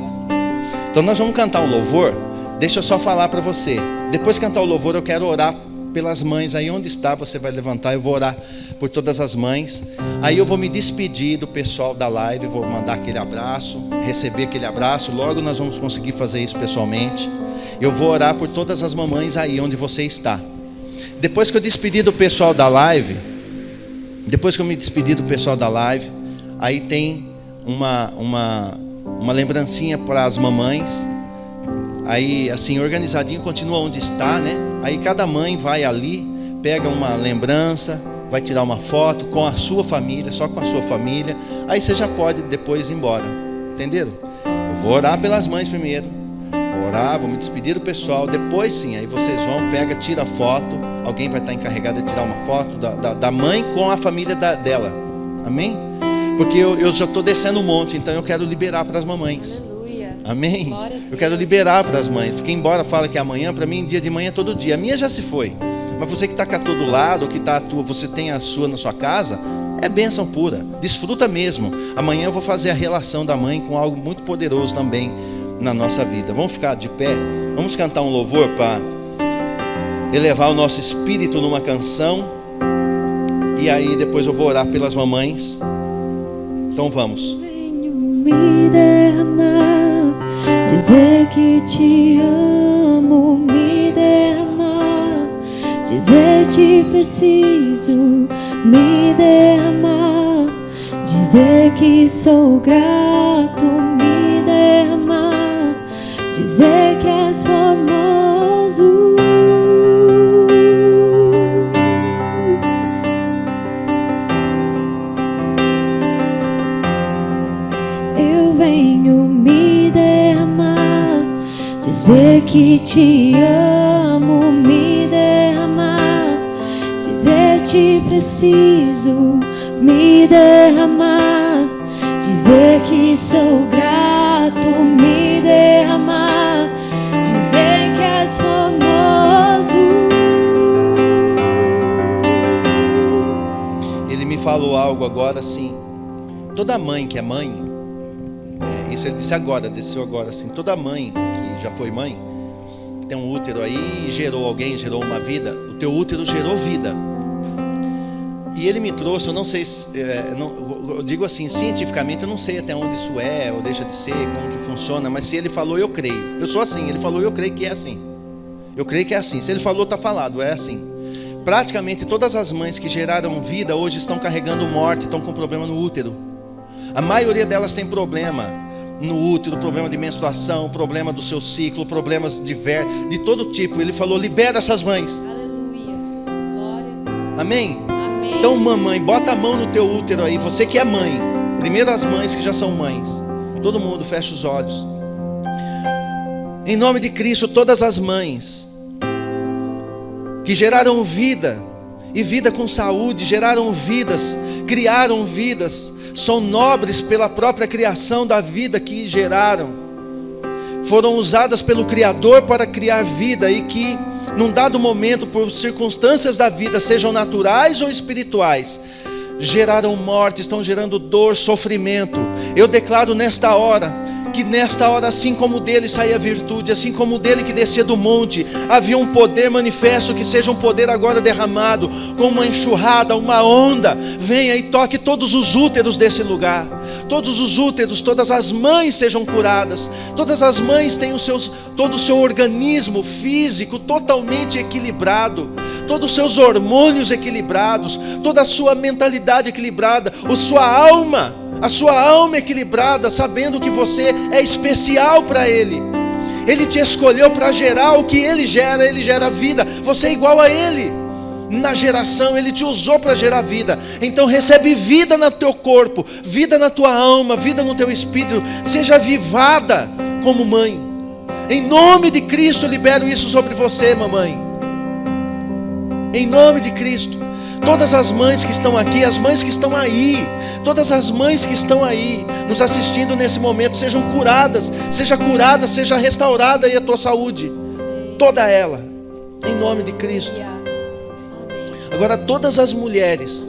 Então nós vamos cantar um louvor. Deixa eu só falar para você. Depois de cantar o louvor, eu quero orar pelas mães. Aí onde está, você vai levantar. Eu vou orar por todas as mães. Aí eu vou me despedir do pessoal da live. Vou mandar aquele abraço, receber aquele abraço. Logo nós vamos conseguir fazer isso pessoalmente. Eu vou orar por todas as mamães aí onde você está. Depois que eu despedir do pessoal da live, aí tem uma lembrancinha para as mamães. Aí assim, organizadinho, continua onde está, né? Aí cada mãe vai ali, pega uma lembrança, vai tirar uma foto com a sua família, só com a sua família. Aí você já pode depois ir embora. Entenderam? Eu vou orar pelas mães primeiro. Orar, vou me despedir do pessoal. Depois sim, aí vocês vão, pega, tira a foto. Alguém vai estar encarregado de tirar uma foto da mãe com a família dela. Amém? Porque eu já estou descendo um monte, então eu quero liberar para as mamães. Aleluia. Amém? Eu quero liberar para as mães. Porque embora fale que é amanhã, para mim dia de manhã é todo dia. A minha já se foi. Mas você que está cá todo lado, ou que está você tem a sua na sua casa, é bênção pura. Desfruta mesmo. Amanhã eu vou fazer a relação da mãe com algo muito poderoso também na nossa vida. Vamos ficar de pé, vamos cantar um louvor para elevar o nosso espírito numa canção. E aí depois eu vou orar pelas mamães. Então vamos. Venho me derramar, dizer que te amo, me derramar, dizer te preciso, me derramar, dizer que sou grato, me derramar, dizer que és famoso. Eu venho me derramar, dizer que te amo, me derramar, dizer te preciso, me derramar, dizer que sou grato, me derramar, dizer que és famoso. Ele me falou algo agora assim. Toda mãe que é mãe, isso ele disse agora, desceu agora assim. Toda mãe que já foi mãe, tem um útero aí e gerou alguém, gerou uma vida. O teu útero gerou vida. E ele me trouxe, eu não sei, eu digo assim, cientificamente eu não sei até onde isso é ou deixa de ser, como que funciona, mas se ele falou, eu creio. Eu sou assim, ele falou, eu creio que é assim. Eu creio que é assim. Se ele falou, está falado, é assim. Praticamente todas as mães que geraram vida hoje estão carregando morte, estão com problema no útero. A maioria delas tem problema no útero, problema de menstruação, problema do seu ciclo, problemas de todo tipo. Ele falou, libera essas mães. Aleluia. Glória. Amém? Amém. Então, mamãe, bota a mão no teu útero aí. Você que é mãe. Primeiro as mães que já são mães. Todo mundo fecha os olhos. Em nome de Cristo, todas as mães que geraram vida, e vida com saúde, geraram vidas, criaram vidas, são nobres pela própria criação da vida que geraram, foram usadas pelo Criador para criar vida, e que num dado momento, por circunstâncias da vida, sejam naturais ou espirituais, geraram morte, estão gerando dor, sofrimento. Eu declaro nesta hora, que nesta hora, assim como dele saía virtude, assim como dele que descia do monte, havia um poder manifesto, que seja um poder agora derramado, com uma enxurrada, uma onda, venha e toque todos os úteros desse lugar, todos os úteros, todas as mães sejam curadas, todas as mães tenham todo o seu organismo físico totalmente equilibrado, todos os seus hormônios equilibrados, toda a sua mentalidade equilibrada, a sua alma equilibrada, sabendo que você é especial para Ele. Ele te escolheu para gerar o que Ele gera vida. Você é igual a Ele na geração, Ele te usou para gerar vida. Então recebe vida no teu corpo, vida na tua alma, vida no teu espírito. Seja avivada como mãe. Em nome de Cristo, eu libero isso sobre você, mamãe. Em nome de Cristo. Todas as mães que estão aqui, as mães que estão aí, todas as mães que estão aí nos assistindo nesse momento, sejam curadas, seja restaurada aí a tua saúde, toda ela, em nome de Cristo. Agora todas as mulheres,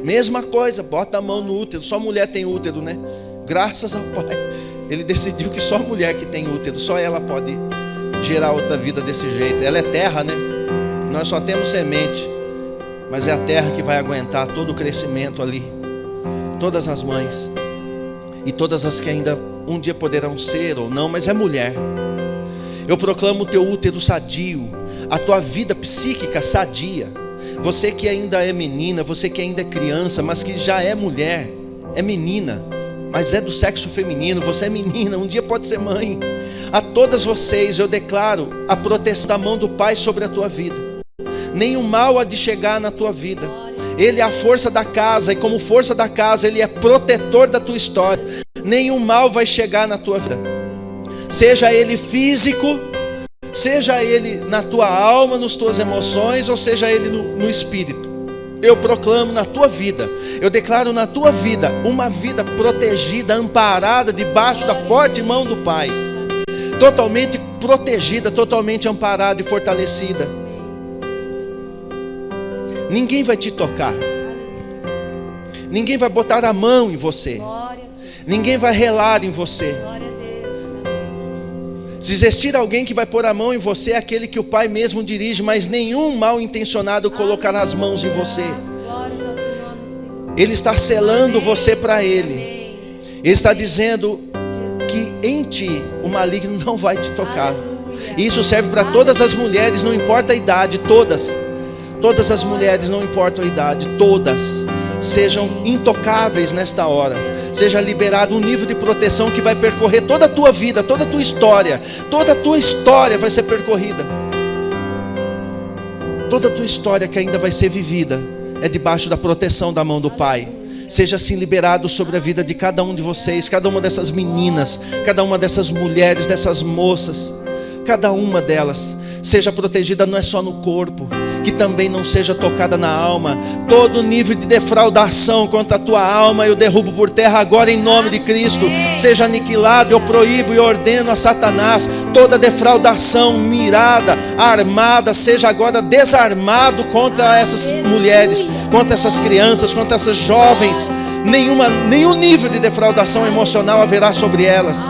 mesma coisa, bota a mão no útero. Só mulher tem útero, né? Graças ao Pai, Ele decidiu que só mulher que tem útero, só ela pode gerar outra vida desse jeito. Ela é terra, né? Nós só temos semente, mas é a terra que vai aguentar todo o crescimento ali. Todas as mães, e todas as que ainda um dia poderão ser ou não, mas é mulher. Eu proclamo o teu útero sadio, a tua vida psíquica sadia. Você que ainda é menina, você que ainda é criança, mas que já é mulher, é menina, mas é do sexo feminino, você é menina, um dia pode ser mãe. A todas vocês eu declaro a proteção da mão do Pai sobre a tua vida. Nenhum mal há de chegar na tua vida. Ele é a força da casa, e como força da casa, Ele é protetor da tua história. Nenhum mal vai chegar na tua vida, seja ele físico, seja ele na tua alma, nas tuas emoções, ou seja ele no espírito. Eu proclamo na tua vida, eu declaro na tua vida uma vida protegida, amparada debaixo da forte mão do Pai, totalmente protegida, totalmente amparada e fortalecida. Ninguém vai te tocar, ninguém vai botar a mão em você, ninguém vai relar em você. Se existir alguém que vai pôr a mão em você, é aquele que o Pai mesmo dirige, mas nenhum mal intencionado colocará as mãos em você. Ele está selando você para Ele. Ele está dizendo que em ti o maligno não vai te tocar. E isso serve para todas as mulheres, não importa a idade, todas as mulheres, não importa a idade, todas sejam intocáveis nesta hora. Seja liberado um nível de proteção que vai percorrer toda a tua vida, toda a tua história. Toda a tua história vai ser percorrida. Toda a tua história que ainda vai ser vivida é debaixo da proteção da mão do Pai. Seja assim liberado sobre a vida de cada um de vocês, cada uma dessas meninas, cada uma dessas mulheres, dessas moças, cada uma delas. Seja protegida não é só no corpo, que também não seja tocada na alma. Todo nível de defraudação contra a tua alma eu derrubo por terra agora em nome de Cristo. Seja aniquilado, eu proíbo e ordeno a Satanás toda defraudação mirada, armada, seja agora desarmado contra essas mulheres, contra essas crianças, contra essas jovens. Nenhum nível de defraudação emocional haverá sobre elas.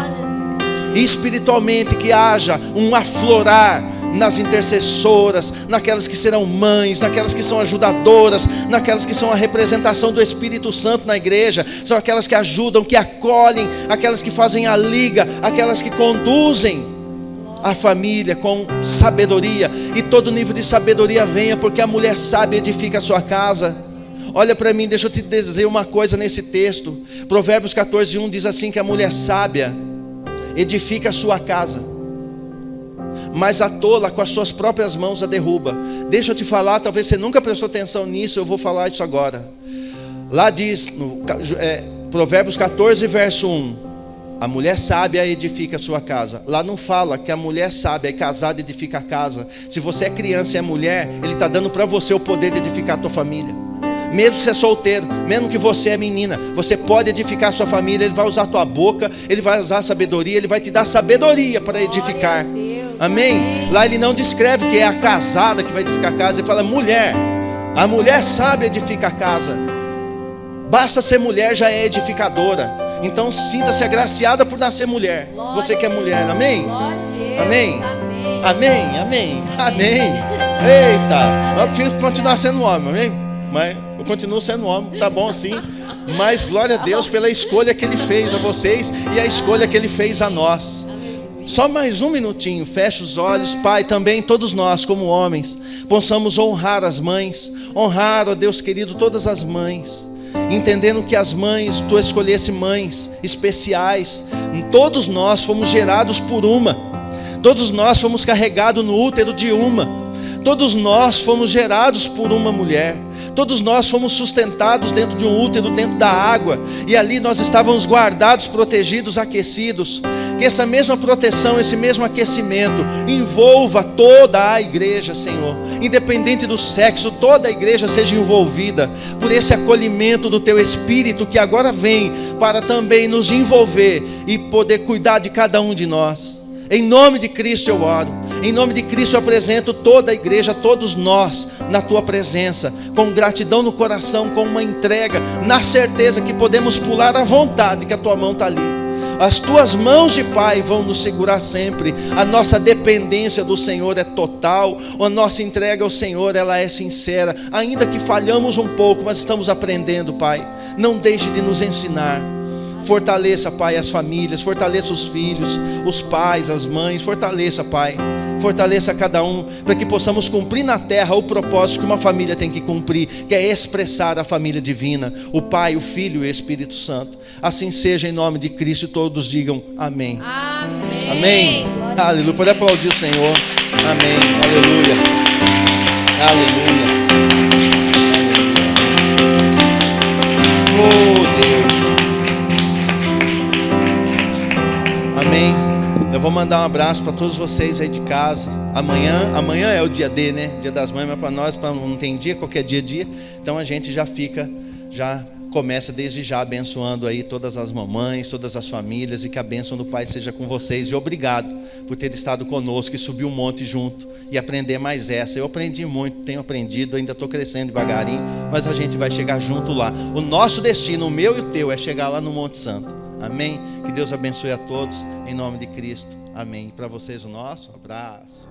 E espiritualmente que haja um aflorar nas intercessoras, naquelas que serão mães, naquelas que são ajudadoras, naquelas que são a representação do Espírito Santo na igreja, são aquelas que ajudam, que acolhem, aquelas que fazem a liga, aquelas que conduzem a família com sabedoria, e todo nível de sabedoria venha, porque a mulher sábia edifica a sua casa. Olha para mim, deixa eu te dizer uma coisa nesse texto. Provérbios 14:1 diz assim, que a mulher sábia edifica a sua casa, mas a tola com as suas próprias mãos a derruba. Deixa eu te falar, talvez você nunca prestou atenção nisso, eu vou falar isso agora. Lá diz, Provérbios 14, verso 1, a mulher sábia edifica a sua casa. Lá não fala que a mulher sábia e casada edifica a casa. Se você é criança e é mulher, Ele está dando para você o poder de edificar a tua família. Mesmo que você é solteiro, mesmo que você é menina, você pode edificar a sua família. Ele vai usar a tua boca, Ele vai usar a sabedoria, Ele vai te dar sabedoria para edificar. Amém? Lá Ele não descreve que é a casada que vai edificar a casa, Ele fala mulher. A mulher sábia edifica a casa. Basta ser mulher, já é edificadora. Então sinta-se agraciada por nascer mulher. Você que é mulher, amém? Amém? Amém, amém, amém. Eita, eu prefiro continuar sendo homem, amém? Mas eu continuo sendo homem, tá bom assim. Mas glória a Deus pela escolha que Ele fez a vocês e a escolha que Ele fez a nós. Só mais um minutinho, fecha os olhos, Pai. Também todos nós como homens possamos honrar as mães, honrar, ó Deus querido, todas as mães, entendendo que as mães, Tu escolheste mães especiais. Todos nós fomos gerados por uma, todos nós fomos carregados no útero de uma, todos nós fomos gerados por uma mulher, todos nós fomos sustentados dentro de um útero, dentro da água, e ali nós estávamos guardados, protegidos, aquecidos. Que essa mesma proteção, esse mesmo aquecimento envolva toda a igreja, Senhor. Independente do sexo, toda a igreja seja envolvida por esse acolhimento do Teu Espírito, que agora vem para também nos envolver e poder cuidar de cada um de nós. Em nome de Cristo eu oro. Em nome de Cristo eu apresento toda a igreja, todos nós, na Tua presença, com gratidão no coração, com uma entrega, na certeza que podemos pular à vontade, que a Tua mão está ali. As Tuas mãos de Pai vão nos segurar sempre. A nossa dependência do Senhor é total. A nossa entrega ao Senhor, ela é sincera. Ainda que falhamos um pouco, mas estamos aprendendo, Pai. Não deixe de nos ensinar. Fortaleça, Pai, as famílias, fortaleça os filhos, os pais, as mães, fortaleça, Pai, fortaleça cada um, para que possamos cumprir na terra o propósito que uma família tem que cumprir, que é expressar a família divina, o Pai, o Filho e o Espírito Santo. Assim seja, em nome de Cristo, e todos digam amém. Amém. Amém. Aleluia. Pode aplaudir o Senhor. Amém. Aleluia. Aleluia. Oh, Deus. Amém. Eu vou mandar um abraço para todos vocês aí de casa. Amanhã é o dia D, né? Dia das Mães, mas para nós, não tem dia, qualquer dia é dia. Então a gente já começa desde já abençoando aí todas as mamães, todas as famílias, e que a bênção do Pai seja com vocês. E obrigado por ter estado conosco e subir um monte junto e aprender mais essa. Eu aprendi muito, tenho aprendido, ainda estou crescendo devagarinho, mas a gente vai chegar junto lá. O nosso destino, o meu e o teu, é chegar lá no Monte Santo. Amém? Que Deus abençoe a todos, em nome de Cristo. Amém. E para vocês o nosso abraço.